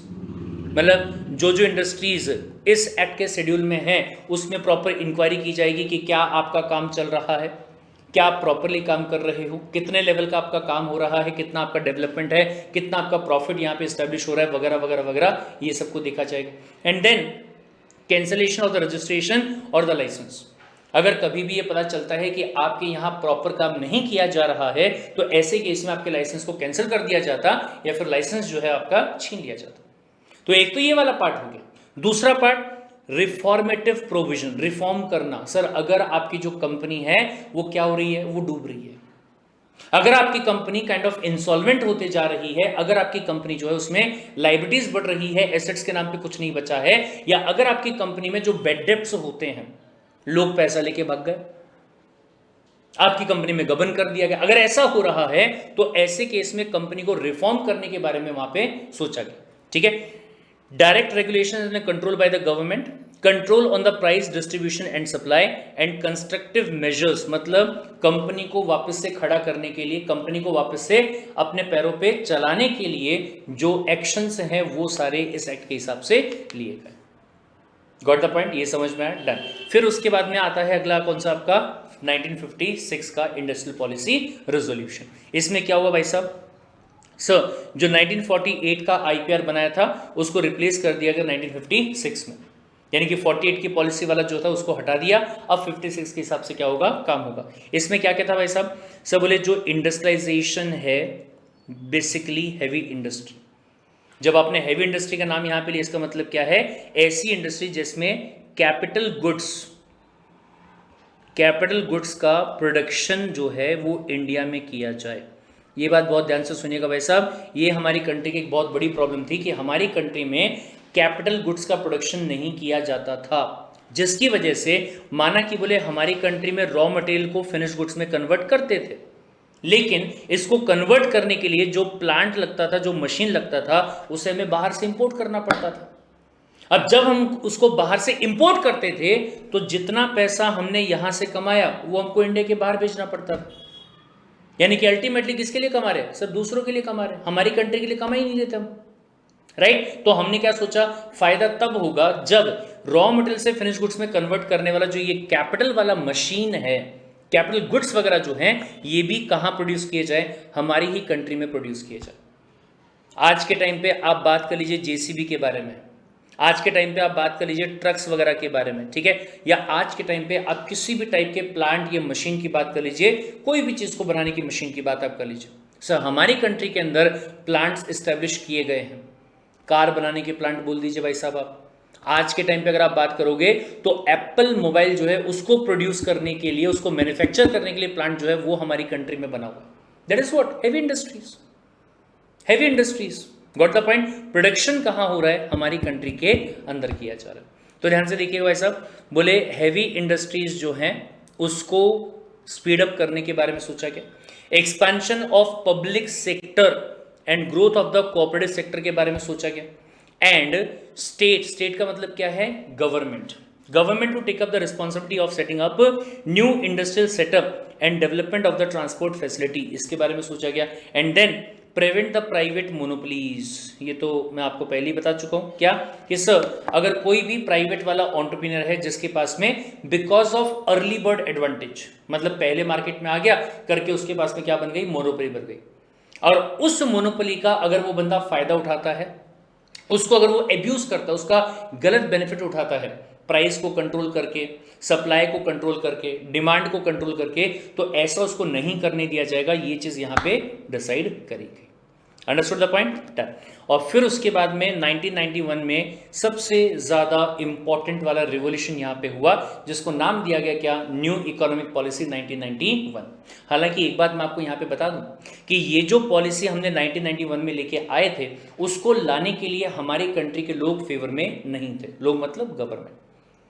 मतलब जो जो इंडस्ट्रीज इस एक्ट के शेड्यूल में है उसमें प्रॉपर इंक्वायरी की जाएगी कि क्या आपका काम चल रहा है, क्या आप प्रॉपरली काम कर रहे हो, कितने लेवल का आपका काम हो रहा है, कितना आपका डेवलपमेंट है, कितना आपका प्रॉफिट यहाँ पे एस्टेब्लिश हो रहा है, वगैरह वगैरह वगैरह, ये सबको देखा जाएगा। And then cancellation of the registration और द लाइसेंस, अगर कभी भी ये पता चलता है कि आपके यहाँ प्रॉपर काम नहीं किया जा रहा है तो ऐसे केस में आपके लाइसेंस को कैंसिल कर दिया जाता या फिर लाइसेंस जो है आपका छीन लिया जाता। तो एक तो ये वाला पार्ट हो गया। दूसरा पार्ट रिफॉर्मेटिव प्रोविजन, रिफॉर्म करना। सर अगर आपकी जो कंपनी है वो क्या हो रही है, वो डूब रही है, अगर आपकी कंपनी काइंड ऑफ इंसॉल्वेंट होते जा रही है, अगर आपकी कंपनी जो है उसमें लाइबिलिटीज बढ़ रही है, एसेट्स के नाम पे कुछ नहीं बचा है, या अगर आपकी कंपनी में जो बेड डेब्ट्स होते हैं, लोग पैसा लेके भाग गए, आपकी कंपनी में गबन कर दिया गया, अगर ऐसा हो रहा है तो ऐसे केस में कंपनी को रिफॉर्म करने के बारे में वहां पे सोचा गया। ठीक है, direct regulation and control by the government, control on the price distribution and supply and constructive measures, मतलब कंपनी को वापस से खड़ा करने के लिए, कंपनी को वापस से अपने पैरों पे चलाने के लिए जो एक्शंस हैं वो सारे इस एक्ट के हिसाब से लिए गए। गॉट द पॉइंट, ये समझ में आया, डन। फिर उसके बाद में आता है अगला कौन सा आपका 1956 का इंडस्ट्रियल पॉलिसी रेजोल्यूशन। इसमें क्या हुआ भाई साहब, सर जो 1948 का आईपीआर बनाया था उसको रिप्लेस कर दिया गया 1956 में, यानी कि 48 की पॉलिसी वाला जो था उसको हटा दिया, अब 56 के हिसाब से क्या होगा, काम होगा। इसमें क्या क्या था भाई साहब, सर बोले जो इंडस्ट्रियलाइजेशन है बेसिकली हैवी इंडस्ट्री। जब आपने हैवी इंडस्ट्री का नाम यहां पे लिया, इसका मतलब क्या है, ऐसी इंडस्ट्री जिसमें कैपिटल गुड्स का प्रोडक्शन जो है वो इंडिया में किया जाए। ये बात बहुत ध्यान से सुनिएगा भाई साहब, ये हमारी कंट्री की एक बहुत बड़ी प्रॉब्लम थी कि हमारी कंट्री में कैपिटल गुड्स का प्रोडक्शन नहीं किया जाता था, जिसकी वजह से माना कि बोले हमारी कंट्री में रॉ मटेरियल को फिनिश गुड्स में कन्वर्ट करते थे, लेकिन इसको कन्वर्ट करने के लिए जो प्लांट लगता था, जो मशीन लगता था, उसे हमें बाहर से इंपोर्ट करना पड़ता था। अब जब हम उसको बाहर से इंपोर्ट करते थे तो जितना पैसा हमने यहां से कमाया वो हमको इंडिया के बाहर भेजना पड़ता था, यानी कि अल्टीमेटली किसके लिए कमा रहे हैं सर, दूसरों के लिए कमा रहे हैं, हमारी कंट्री के लिए कमा ही नहीं लेते हम, राइट। तो हमने क्या सोचा, फायदा तब होगा जब रॉ मटेरियल से फिनिश गुड्स में कन्वर्ट करने वाला जो ये कैपिटल वाला मशीन है, कैपिटल गुड्स वगैरह जो हैं, ये भी कहां प्रोड्यूस किए जाए, हमारी ही कंट्री में प्रोड्यूस किए जाए। आज के टाइम पे आप बात कर लीजिए जेसीबी के बारे में, आज के टाइम पे आप बात कर लीजिए ट्रक्स वगैरह के बारे में, ठीक है, या आज के टाइम पे आप किसी भी टाइप के प्लांट या मशीन की बात कर लीजिए, कोई भी चीज़ को बनाने की मशीन की बात आप कर लीजिए। सर हमारी कंट्री के अंदर प्लांट्स इस्टेब्लिश किए गए हैं, कार बनाने के प्लांट बोल दीजिए भाई साहब आप, आज के टाइम पे अगर आप बात करोगे तो एप्पल मोबाइल जो है उसको प्रोड्यूस करने के लिए, उसको मैन्युफैक्चर करने के लिए प्लांट जो है वो हमारी कंट्री में बना हुआ, that is what heavy industries, heavy industries. Got the point, production कहां हो रहा है, हमारी कंट्री के अंदर किया जा रहा है। तो ध्यान से देखिएगा भाई साहब, बोले हैवी इंडस्ट्रीज जो हैं उसको स्पीड अप करने के बारे में सोचा गया, expansion of public sector and growth of the cooperative sector के बारे में सोचा गया, एंड स्टेट का मतलब क्या है, government to take up the responsibility of setting up new industrial setup and development of the transport facility, इसके बारे में सोचा गया, and then prevent the private monopolies. ये तो मैं आपको पहले ही बता चुका हूँ क्या, कि सर अगर कोई भी प्राइवेट वाला एंटरप्रेन्योर है जिसके पास में because of early bird advantage, मतलब पहले मार्केट में आ गया करके उसके पास में क्या बन गई, मोनोपोली बन गई, और उस मोनोपोली का अगर वो बंदा फायदा उठाता है, उसको अगर वो एब्यूज करता है, उसका गलत बेनिफिट उठाता है, प्राइस को कंट्रोल करके, सप्लाई को कंट्रोल करके, डिमांड को कंट्रोल करके, तो ऐसा उसको नहीं करने दिया जाएगा। ये चीज यहां पे डिसाइड करी गई। Understood the point, done. और फिर उसके बाद में 1991 में सबसे ज्यादा इंपॉर्टेंट वाला रिवोल्यूशन यहां पे हुआ, जिसको नाम दिया गया क्या, न्यू इकोनॉमिक पॉलिसी 1991। हालांकि एक बात मैं आपको यहां पे बता दूं कि ये जो पॉलिसी हमने 1991 में लेके आए थे, उसको लाने के लिए हमारी कंट्री के लोग फेवर में नहीं थे, लोग मतलब गवर्नमेंट।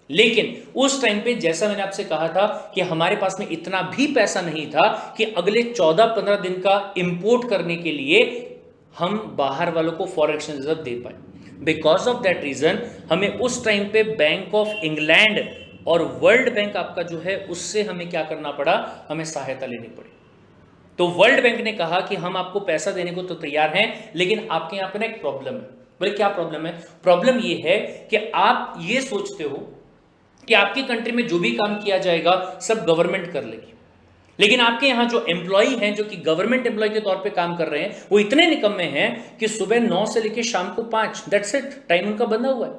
लेकिन उस टाइम पे जैसा मैंने आपसे कहा था कि हमारे पास में इतना भी पैसा नहीं था कि अगले 14-15 दिन का इंपोर्ट करने के लिए हम बाहर वालों को फॉरेन एक्सचेंज रिजर्व दे पाए। बिकॉज ऑफ दैट रीजन हमें उस टाइम पे बैंक ऑफ इंग्लैंड और वर्ल्ड बैंक आपका जो है उससे हमें क्या करना पड़ा, हमें सहायता लेनी पड़ी। तो वर्ल्ड बैंक ने कहा कि हम आपको पैसा देने को तो तैयार हैं, लेकिन आपके यहां पर ना एक प्रॉब्लम है। बोले क्या प्रॉब्लम है, प्रॉब्लम ये है कि आप ये सोचते हो कि आपकी कंट्री में जो भी काम किया जाएगा सब गवर्नमेंट कर लेगी, लेकिन आपके यहां जो एम्प्लॉई हैं, जो कि गवर्नमेंट एम्प्लॉय के तौर पे काम कर रहे हैं, वो इतने निकम्मे हैं कि सुबह 9 से लेकर शाम को 5, दैट्स इट, टाइम उनका बंधा हुआ है,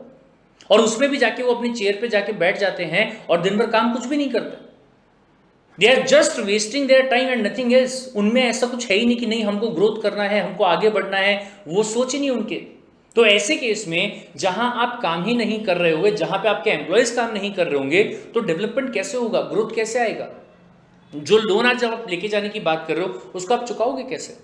और उसमें भी जाके वो अपनी चेयर पे जाके बैठ जाते हैं और दिन भर काम कुछ भी नहीं करते। They are just wasting their time and nothing else. उनमें ऐसा कुछ है ही नहीं कि नहीं हमको ग्रोथ करना है, हमको आगे बढ़ना है, वो सोच ही नहीं उनके। तो ऐसे केस में जहां आप काम ही नहीं कर रहे होंगे, जहां पे आपके एम्प्लॉयज काम नहीं कर रहे होंगे, तो डेवलपमेंट कैसे होगा, ग्रोथ कैसे आएगा? जो लोन आज जब आप लेके जाने की बात कर रहे हो उसको आप चुकाओगे कैसे?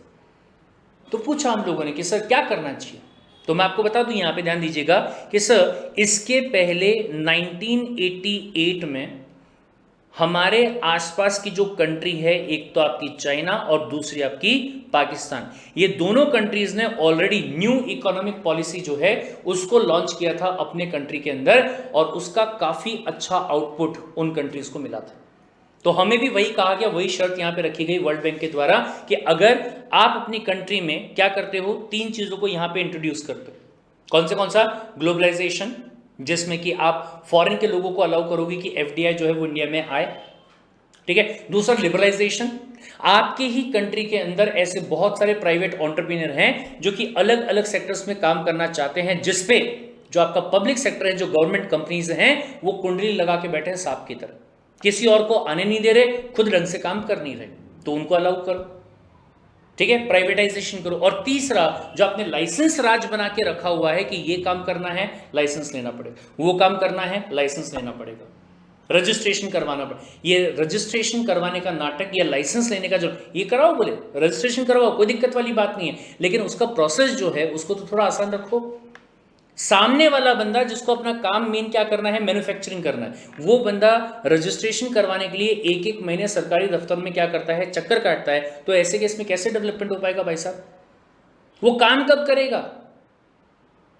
तो पूछा हम लोगों ने कि सर क्या करना चाहिए। तो मैं आपको बता दूं, यहां पे ध्यान दीजिएगा कि सर इसके पहले 1988 में हमारे आसपास की जो कंट्री है, एक तो आपकी चाइना और दूसरी आपकी पाकिस्तान, ये दोनों कंट्रीज ने ऑलरेडी न्यू इकोनॉमिक पॉलिसी जो है उसको लॉन्च किया था अपने कंट्री के अंदर, और उसका काफी अच्छा आउटपुट उन कंट्रीज को मिला था। तो हमें भी वही कहा गया, वही शर्त यहां पे रखी गई वर्ल्ड बैंक के द्वारा कि अगर आप अपनी कंट्री में क्या करते हो, 3 चीजों को यहां पे इंट्रोड्यूस करते हो। कौन सा? ग्लोबलाइजेशन, जिसमें कि आप फॉरेन के लोगों को अलाउ करोगे कि एफडीआई जो है वो इंडिया में आए, ठीक है। दूसरा लिबरलाइजेशन, आपके ही कंट्री के अंदर ऐसे बहुत सारे प्राइवेट एंटरप्रेन्योर हैं जो कि अलग अलग सेक्टर्स में काम करना चाहते हैं, जिसपे जो आपका पब्लिक सेक्टर है, जो गवर्नमेंट कंपनीज हैं, वो कुंडली लगा के बैठे हैं सांप की तरह, किसी और को आने नहीं दे रहे, खुद ढंग से काम कर नहीं रहे, तो उनको अलाउ करो, ठीक है, प्राइवेटाइजेशन करो। और तीसरा, जो आपने लाइसेंस राज बना के रखा हुआ है कि ये काम करना है लाइसेंस लेना पड़ेगा, वो काम करना है लाइसेंस लेना पड़ेगा, रजिस्ट्रेशन करवाना पड़ेगा। ये रजिस्ट्रेशन करवाने का नाटक या लाइसेंस लेने का जो ये कराओ, बोले रजिस्ट्रेशन करवाओ, कोई दिक्कत वाली बात नहीं है, लेकिन उसका प्रोसेस जो है उसको तो थोड़ा आसान रखो। सामने वाला बंदा जिसको अपना काम मेन क्या करना है, मैन्युफैक्चरिंग करना है, वो बंदा रजिस्ट्रेशन करवाने के लिए एक एक महीने सरकारी दफ्तर में क्या करता है, चक्कर काटता है। तो ऐसे केस में कैसे डेवलपमेंट हो पाएगा भाई साहब? वो काम कब करेगा?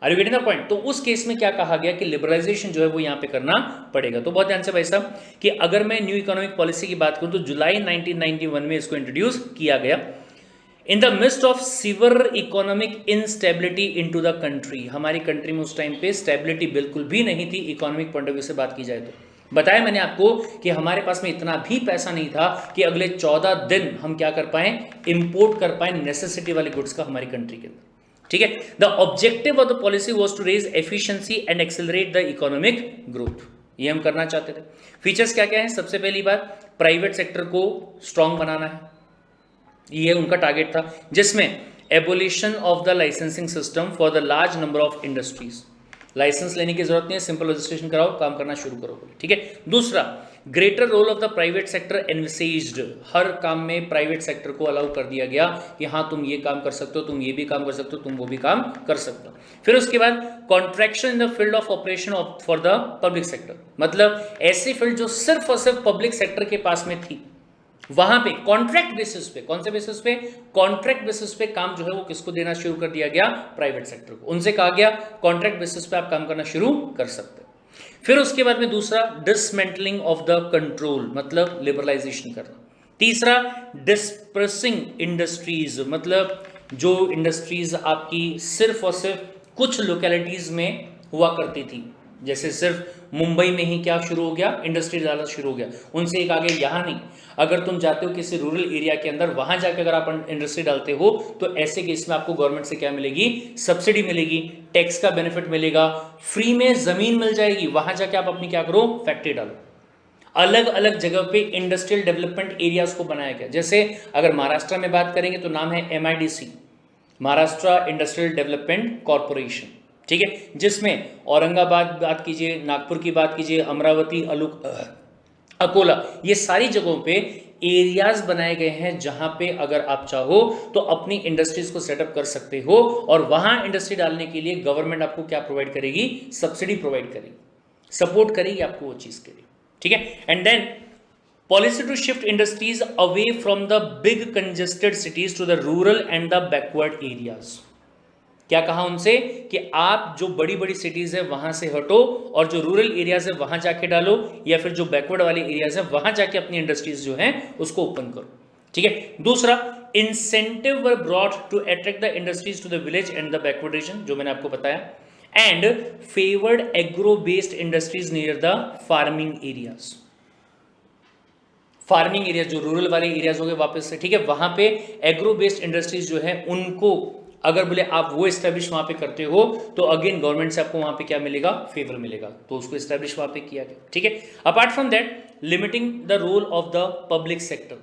Are you getting the point? तो उस केस में क्या कहा गया कि लिबरलाइजेशन जो है वो यहां पे करना पड़ेगा। तो बहुत ध्यान से भाई साहब कि अगर मैं न्यू इकोनॉमिक पॉलिसी की बात करूं तो जुलाई 1991 में इसको इंट्रोड्यूस किया गया। In the mist of sewer economic instability into the country, हमारी कंट्री में उस टाइम पे स्टेबिलिटी बिल्कुल भी नहीं थी इकोनॉमिक पॉइंट ऑफ व्यू से बात की जाए तो। बताया मैंने आपको कि हमारे पास में इतना भी पैसा नहीं था कि अगले 14 दिन हम क्या कर पाए, इंपोर्ट कर पाए नेसेसिटी वाले गुड्स का हमारी कंट्री के अंदर, ठीक है। The objective of the policy was to raise efficiency and accelerate the economic growth, ये हम करना चाहते थे। फीचर्स क्या क्या है? सबसे पहली बात, प्राइवेट सेक्टर को स्ट्रांग बनाना है, ये उनका टारगेट था, जिसमें abolition of the licensing system for the large number of industries, licence लेने की जरूरत नहीं है, सिंपल रजिस्ट्रेशन कराओ, काम करना शुरू करो, ठीक है। दूसरा, greater role of the private sector envisaged, हर काम में प्राइवेट सेक्टर को अलाउ कर दिया गया कि हाँ तुम ये काम कर सकते हो, तुम ये भी काम कर सकते हो, तुम वो भी काम कर सकते हो। फिर उसके बाद contraction in the field of operation for the public sector, मतलब ऐसी फील्ड जो सिर्फ और सिर्फ पब्लिक सेक्टर के पास में थी, वहां पे कॉन्ट्रैक्ट बेसिस पे, कौन से बेसिस पे, कॉन्ट्रैक्ट बेसिस पे काम जो है वो किसको देना शुरू कर दिया गया, प्राइवेट सेक्टर को। उनसे कहा गया कॉन्ट्रैक्ट बेसिस पे आप काम करना शुरू कर सकते हैं। फिर उसके बाद में दूसरा, डिसमेंटलिंग ऑफ द कंट्रोल, मतलब लिबरलाइजेशन करना। तीसरा, डिस्पर्सिंग इंडस्ट्रीज, मतलब जो इंडस्ट्रीज आपकी सिर्फ और सिर्फ कुछ लोकेलिटीज में हुआ करती थी, जैसे सिर्फ मुंबई में ही क्या शुरू हो गया, इंडस्ट्री डालना शुरू हो गया, उनसे एक आगे यहाँ नहीं, अगर तुम जाते हो किसी रूरल एरिया के अंदर, वहां जाकर अगर आप इंडस्ट्री डालते हो तो ऐसे केस में आपको गवर्नमेंट से क्या मिलेगी, सब्सिडी मिलेगी, टैक्स का बेनिफिट मिलेगा, फ्री में जमीन मिल जाएगी, वहां जाके आप अपनी क्या करो, फैक्ट्री डालो। अलग अलग जगह पे इंडस्ट्रियल डेवलपमेंट एरियाज को बनाया गया। जैसे अगर महाराष्ट्र में बात करेंगे तो नाम है MIDC, Maharashtra industrial development corporation, ठीक है, जिसमें औरंगाबाद बात कीजिए, नागपुर की बात कीजिए, अमरावती, अकोला, ये सारी जगहों पे एरियाज बनाए गए हैं जहां पे अगर आप चाहो तो अपनी इंडस्ट्रीज को सेटअप कर सकते हो, और वहां इंडस्ट्री डालने के लिए गवर्नमेंट आपको क्या प्रोवाइड करेगी, सब्सिडी प्रोवाइड करेगी, सपोर्ट करेगी आपको वो चीज के लिए, ठीक है। And then policy to shift industries away from the big congested cities to the rural and the backward areas. क्या कहा उनसे कि आप जो बड़ी बड़ी सिटीज है वहां से हटो और जो रूरल एरियाज है वहां जाके डालो, या फिर जो बैकवर्ड वाले एरियाज है वहां जाके अपनी इंडस्ट्रीज जो हैं उसको ओपन करो, ठीक है। दूसरा, incentive were brought to attract the industries to the village and the backward region, जो मैंने आपको बताया, and favoured agro based industries near the farming areas. Farming area जो रूरल वाले एरियाज हो गए वापस से, ठीक है, वहां पे एग्रो बेस्ड इंडस्ट्रीज जो है उनको अगर बोले आप वो एस्टेब्लिश वहां पे करते हो तो अगेन गवर्नमेंट से आपको वहां पे क्या मिलेगा, फेवर मिलेगा, तो उसको एस्टेब्लिश वहां पे किया गया, ठीक है। Apart from that, limiting the role of the public sector,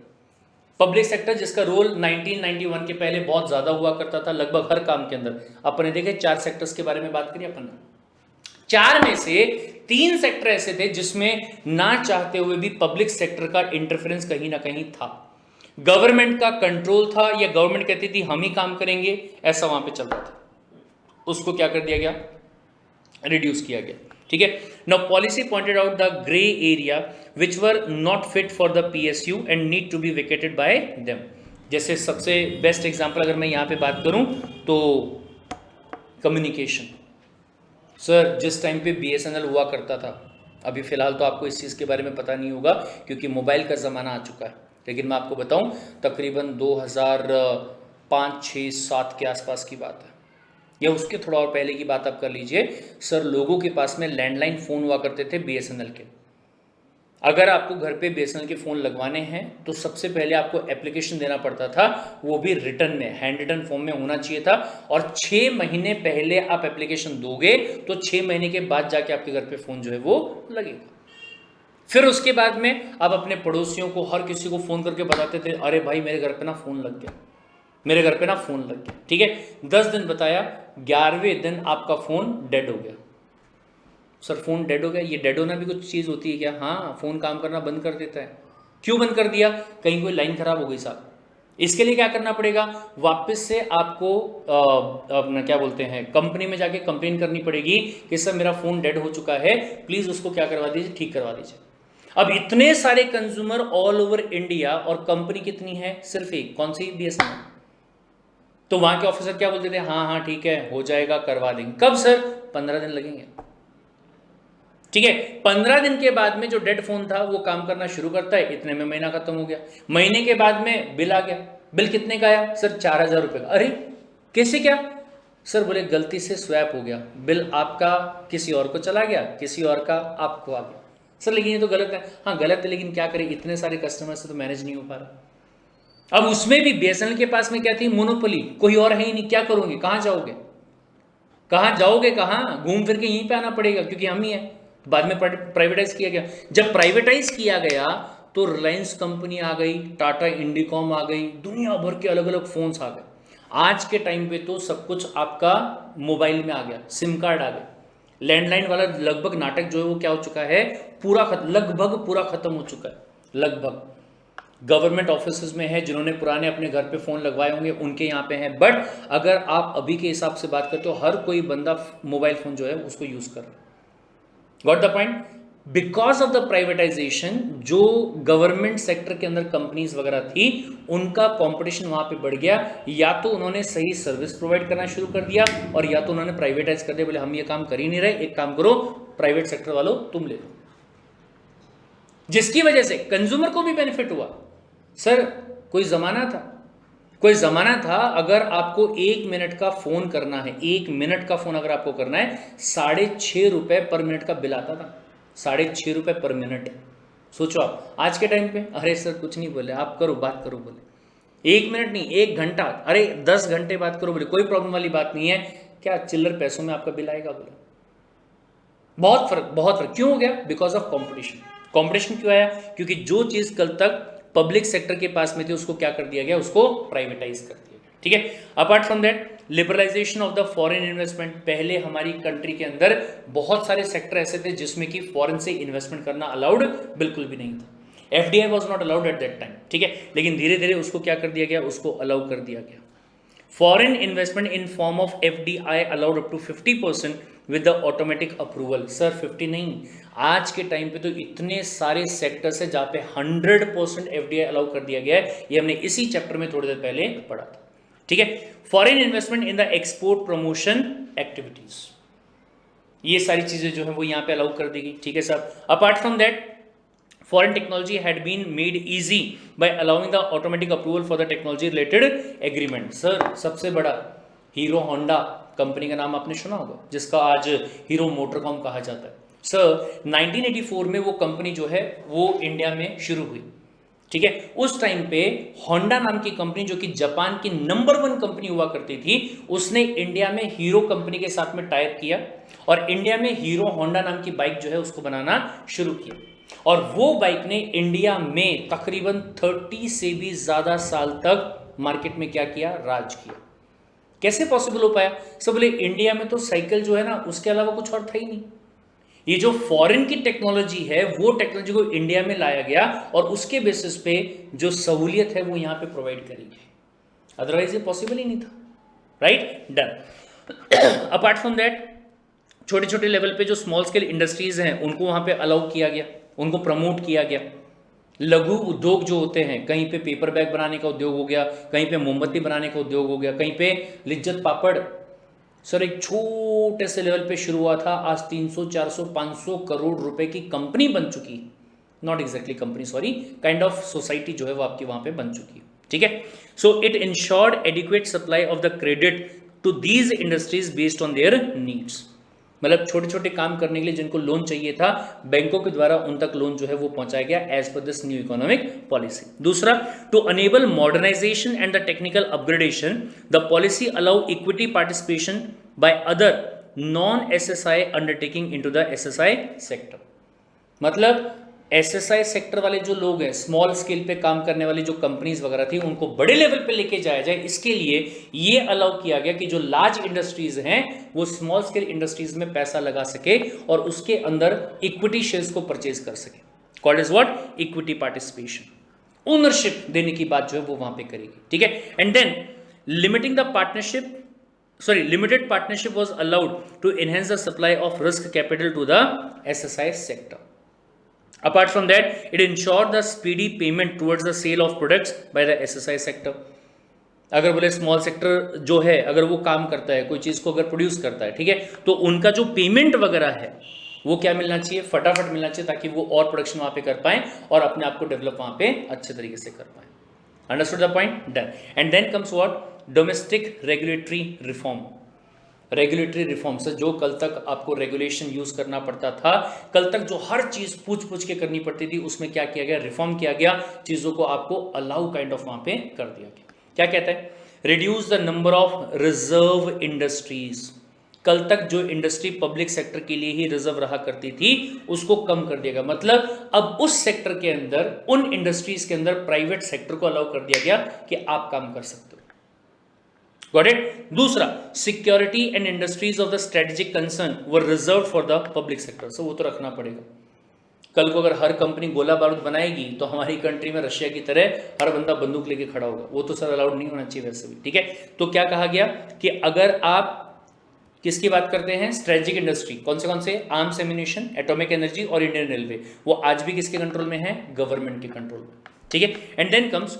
public sector जिसका रोल 1991 के पहले बहुत ज्यादा हुआ करता था लगभग हर काम के अंदर। अपन ने देखे 4 सेक्टर्स के बारे में बात करी अपन ने, 4 में से 3 सेक्टर ऐसे थे जिसमें ना चाहते हुए भी पब्लिक सेक्टर का इंटरफेरेंस कहीं ना कहीं था, गवर्नमेंट का कंट्रोल था, या गवर्नमेंट कहती थी हम ही काम करेंगे, ऐसा वहां पे चल रहा था। उसको क्या कर दिया गया, रिड्यूस किया गया। ठीक है, now policy pointed out the grey area which were not fit for the PSU and need to be vacated by them. जैसे सबसे बेस्ट एग्जांपल अगर मैं यहां पे बात करूं तो कम्युनिकेशन। सर जिस टाइम पे बीएसएनएल हुआ करता था, अभी फिलहाल तो आपको इस चीज़ के बारे में पता नहीं होगा क्योंकि मोबाइल का ज़माना आ चुका है, लेकिन मैं आपको बताऊं तकरीबन 2005, 6, 7 के आसपास की बात है, या उसके थोड़ा और पहले की बात आप कर लीजिए। सर लोगों के पास में लैंडलाइन फ़ोन हुआ करते थे बीएसएनएल के। अगर आपको घर पे बीएसएनएल के फ़ोन लगवाने हैं तो सबसे पहले आपको एप्लीकेशन देना पड़ता था, वो भी रिटर्न में, हैंड रिटन फॉर्म में होना चाहिए था, और 6 महीने पहले आप एप्लीकेशन दोगे तो 6 महीने के बाद जाके आपके घर पे फ़ोन जो है वो लगेगा। फिर उसके बाद में आप अपने पड़ोसियों को, हर किसी को फ़ोन करके बताते थे, अरे भाई मेरे घर पे ना फ़ोन लग गया, मेरे घर पे ना फ़ोन लग गया। ठीक है, 10 दिन बताया, 11वें दिन आपका फ़ोन डेड हो गया। सर फ़ोन डेड हो गया, ये डेड होना भी कुछ चीज़ होती है क्या? हाँ, फ़ोन काम करना बंद कर देता है। क्यों बंद कर दिया? कहीं कोई लाइन खराब हो गई साहब। इसके लिए क्या करना पड़ेगा, वापस से आपको अपना क्या बोलते हैं, कंपनी में जाके कंप्लेन करनी पड़ेगी कि सर मेरा फ़ोन डेड हो चुका है, प्लीज़ उसको क्या करवा दीजिए, ठीक करवा दीजिए। अब इतने सारे कंज्यूमर ऑल ओवर इंडिया, और कंपनी कितनी है, सिर्फ एक, कौन सी, बीएसएनएल। तो वहां के ऑफिसर क्या बोलते थे, हाँ हाँ ठीक है हो जाएगा, करवा देंगे। कब सर? 15 दिन लगेंगे। ठीक है, 15 दिन के बाद में जो डेड फोन था वो काम करना शुरू करता है, इतने में महीना खत्म हो गया। महीने के बाद में बिल आ गया। बिल कितने का आया? सर 4000 रुपए का। अरे कैसे, क्या? सर बोले गलती से स्वैप हो गया, बिल आपका किसी और को चला गया, किसी और का आपको आ गया। सर लेकिन ये तो गलत है। हाँ गलत है, लेकिन क्या करें, इतने सारे कस्टमर से तो मैनेज नहीं हो पा रहा। अब उसमें भी बीएसएनएल के पास में क्या थी, मोनोपोली, कोई और है ही नहीं, क्या करोगे, कहां जाओगे, कहां जाओगे, कहां, घूम फिर के यहीं पे आना पड़ेगा क्योंकि हम ही है। बाद में प्राइवेटाइज किया गया। जब प्राइवेटाइज किया गया तो रिलायंस कंपनी आ गई, टाटा इंडिकॉम आ गई, दुनिया भर के अलग अलग फोन्स आ गए। आज के टाइम पे तो सब कुछ आपका मोबाइल में आ गया, सिम कार्ड आ गए। लैंडलाइन वाला लगभग नाटक जो है वो क्या हो चुका है, लगभग पूरा खत्म हो चुका है। लगभग गवर्नमेंट ऑफिस में है, जिन्होंने पुराने अपने घर पे फ़ोन लगवाए होंगे उनके यहाँ पे हैं, बट अगर आप अभी के हिसाब से बात करते हो हर कोई बंदा मोबाइल फ़ोन जो है उसको यूज़ कर रहा है। Got the point? Because of the privatisation, जो गवर्नमेंट सेक्टर के अंदर कंपनीज वगैरह थी उनका कंपटीशन वहां पे बढ़ गया, या तो उन्होंने सही सर्विस प्रोवाइड करना शुरू कर दिया, और या तो उन्होंने प्राइवेटाइज कर दिया, बोले हम ये काम कर ही नहीं रहे, एक काम करो प्राइवेट सेक्टर वालों तुम ले लो, जिसकी वजह से कंज्यूमर को भी बेनिफिट हुआ। सर कोई जमाना था अगर आपको 1 मिनट का फोन करना है, 1 मिनट का फोन अगर आपको करना है, 6.5 रुपए पर मिनट का बिल आता था, 6.5 रुपए पर मिनट। सोचो आप आज के टाइम पे, अरे सर कुछ नहीं बोले, आप करो बात करो, बोले 1 मिनट नहीं 1 घंटा, अरे 10 घंटे बात करो, बोले कोई प्रॉब्लम वाली बात नहीं है, क्या चिल्लर पैसों में आपका बिल आएगा, बोले बहुत फर्क क्यों हो गया? Because of competition. कॉम्पिटिशन क्यों आया? क्योंकि जो चीज कल तक पब्लिक सेक्टर के पास में थी उसको क्या कर दिया गया, उसको प्राइवेटाइज कर दिया गया। ठीक है, apart from that liberalisation of the foreign investment. पहले हमारी कंट्री के अंदर बहुत सारे सेक्टर ऐसे थे जिसमें कि फॉरेन से इन्वेस्टमेंट करना अलाउड बिल्कुल भी नहीं था। FDI was not allowed at that time. ठीक है, लेकिन धीरे धीरे उसको क्या कर दिया गया, उसको अलाउ कर दिया गया। Foreign investment in form of FDI allowed up to 50% with the automatic approval. Sir 50 नहीं, आज के टाइम पे तो इतने सारे सेक्टर्स है जहां पे 100% एफडीआई अलाउ कर दिया गया है। ये हमने इसी चैप्टर में थोड़ी देर पहले पढ़ा था। ठीक है, foreign investment in the export promotion activities, ये सारी चीजें जो है वो यहां पे अलाउ कर दी गई। ठीक है sir, apart from that foreign technology had been made easy by allowing the automatic approval for the technology related agreement। Sir सबसे बड़ा हीरो होंडा कंपनी का नाम आपने सुना होगा, जिसका आज हीरो मोटरकॉम कहा जाता है। सर 1984 में वो कंपनी जो है वो इंडिया में शुरू हुई। ठीक है, उस टाइम पे होंडा नाम की कंपनी जो कि जापान की नंबर 1 कंपनी हुआ करती थी, उसने इंडिया में हीरो कंपनी के साथ में टाई अप किया और इंडिया में हीरो होंडा नाम की बाइक जो है उसको बनाना शुरू किया। और वो बाइक ने इंडिया में तकरीबन 30 से भी ज़्यादा साल तक मार्केट में क्या किया, राज किया। कैसे पॉसिबल हो पाया? सब बोले इंडिया में तो साइकिल जो है ना उसके अलावा कुछ और था ही नहीं। ये जो फॉरेन की टेक्नोलॉजी है वो टेक्नोलॉजी को इंडिया में लाया गया और उसके बेसिस पे जो सहूलियत है वो यहाँ पे प्रोवाइड करी गई, अदरवाइज ये पॉसिबल ही नहीं था। Right, done. Apart from that छोटे छोटे लेवल पे जो स्मॉल स्केल इंडस्ट्रीज हैं उनको वहाँ पे अलाउ किया गया, उनको प्रमोट किया गया। लघु उद्योग जो होते हैं, कहीं पे पेपर बैग बनाने का उद्योग हो गया, कहीं पे मोमबत्ती बनाने का उद्योग हो गया, कहीं पे लिज्जत पापड़, सर एक छोटे से लेवल पे शुरू हुआ था, आज 300 400 500 करोड़ रुपए की कंपनी बन चुकी, not exactly company, sorry, kind of society जो है वो आपकी वहां पे बन चुकी है। ठीक है, so it ensured adequate supply of the credit to these industries based on their needs. मतलब छोटे छोटे काम करने के लिए जिनको लोन चाहिए था, बैंकों के द्वारा उन तक लोन जो है वो पहुंचाया गया एज पर दिस न्यू इकोनॉमिक पॉलिसी। दूसरा, to enable modernisation and the technical upgradation, the policy allow equity participation by other non SSI undertaking into the SSI sector. मतलब एसएसआई सेक्टर वाले जो लोग हैं, स्मॉल स्केल पे काम करने वाली जो कंपनीज वगैरह थी, उनको बड़े लेवल पे लेके जाया जाए, इसके लिए ये अलाउ किया गया कि जो लार्ज इंडस्ट्रीज हैं वो स्मॉल स्केल इंडस्ट्रीज में पैसा लगा सके और उसके अंदर इक्विटी शेयर्स को परचेज कर सके। Called is what, equity participation, ownership देने की बात जो है वो वहां पे करेगी। ठीक है, and then limiting the partnership, limited partnership was allowed to enhance the supply of risk capital to the SSI sector. Apart from that, it ensured the speedy payment towards the sale of products by the SSI sector. अगर बोले स्मॉल सेक्टर जो है, अगर वो काम करता है, कोई चीज़ को अगर प्रोड्यूस करता है, ठीक है, तो उनका जो पेमेंट वगैरह है वो क्या मिलना चाहिए, फटाफट मिलना चाहिए, ताकि वो और प्रोडक्शन वहाँ पे कर पाएं और अपने आप को डेवलप वहाँ पे अच्छे तरीके से कर पाएं। Understood the point, done. And then comes what, domestic regulatory reform. Regulatory reform से जो कल तक आपको रेगुलेशन यूज करना पड़ता था, कल तक जो हर चीज पूछ के करनी पड़ती थी, उसमें क्या किया गया, रिफॉर्म किया गया, चीजों को आपको अलाउ काइंड ऑफ वहां पे कर दिया गया। क्या कहता है, reduce the number of reserve industries. कल तक जो इंडस्ट्री पब्लिक सेक्टर के लिए ही रिजर्व रहा करती थी उसको कम कर दिया गया। मतलब अब उस सेक्टर के अंदर, उन इंडस्ट्रीज के अंदर प्राइवेट सेक्टर को अलाउ कर दिया गया कि आप काम कर सकते हो। Got it. दूसरा, security and industries of the strategic concern were reserve for the public sector. सो वो तो रखना पड़ेगा। कल को अगर हर कंपनी गोला बारूद बनाएगी तो हमारी कंट्री में रशिया की तरह हर बंदा बंदूक लेके खड़ा होगा, वो तो सर अलाउड नहीं होना चाहिए वैसे भी। ठीक है, तो क्या कहा गया कि अगर आप किसकी बात करते हैं, स्ट्रेटेजिक इंडस्ट्री, कौन से, आर्म्स एम्यूनिशन, एटॉमिक एनर्जी और इंडियन रेलवे, वो आज भी किसके कंट्रोल में है, गवर्नमेंट के कंट्रोल में। ठीक है, and then comes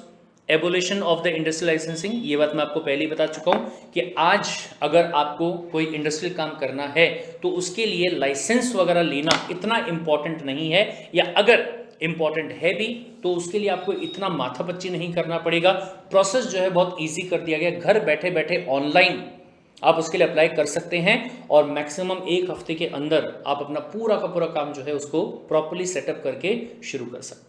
abolition of the industrial licensing. ये बात मैं आपको पहले ही बता चुका हूं कि आज अगर आपको कोई इंडस्ट्रियल काम करना है तो उसके लिए लाइसेंस वगैरह लेना इतना इंपॉर्टेंट नहीं है, या अगर इंपॉर्टेंट है भी तो उसके लिए आपको इतना माथापच्ची नहीं करना पड़ेगा। प्रोसेस जो है बहुत ईजी कर दिया गया, घर बैठे बैठे ऑनलाइन आप उसके लिए अप्लाई कर सकते हैं और मैक्सिमम 1 हफ्ते के अंदर आप अपना पूरा का पूरा काम जो है उसको प्रॉपर्ली सेटअप करके शुरू कर सकते हैं।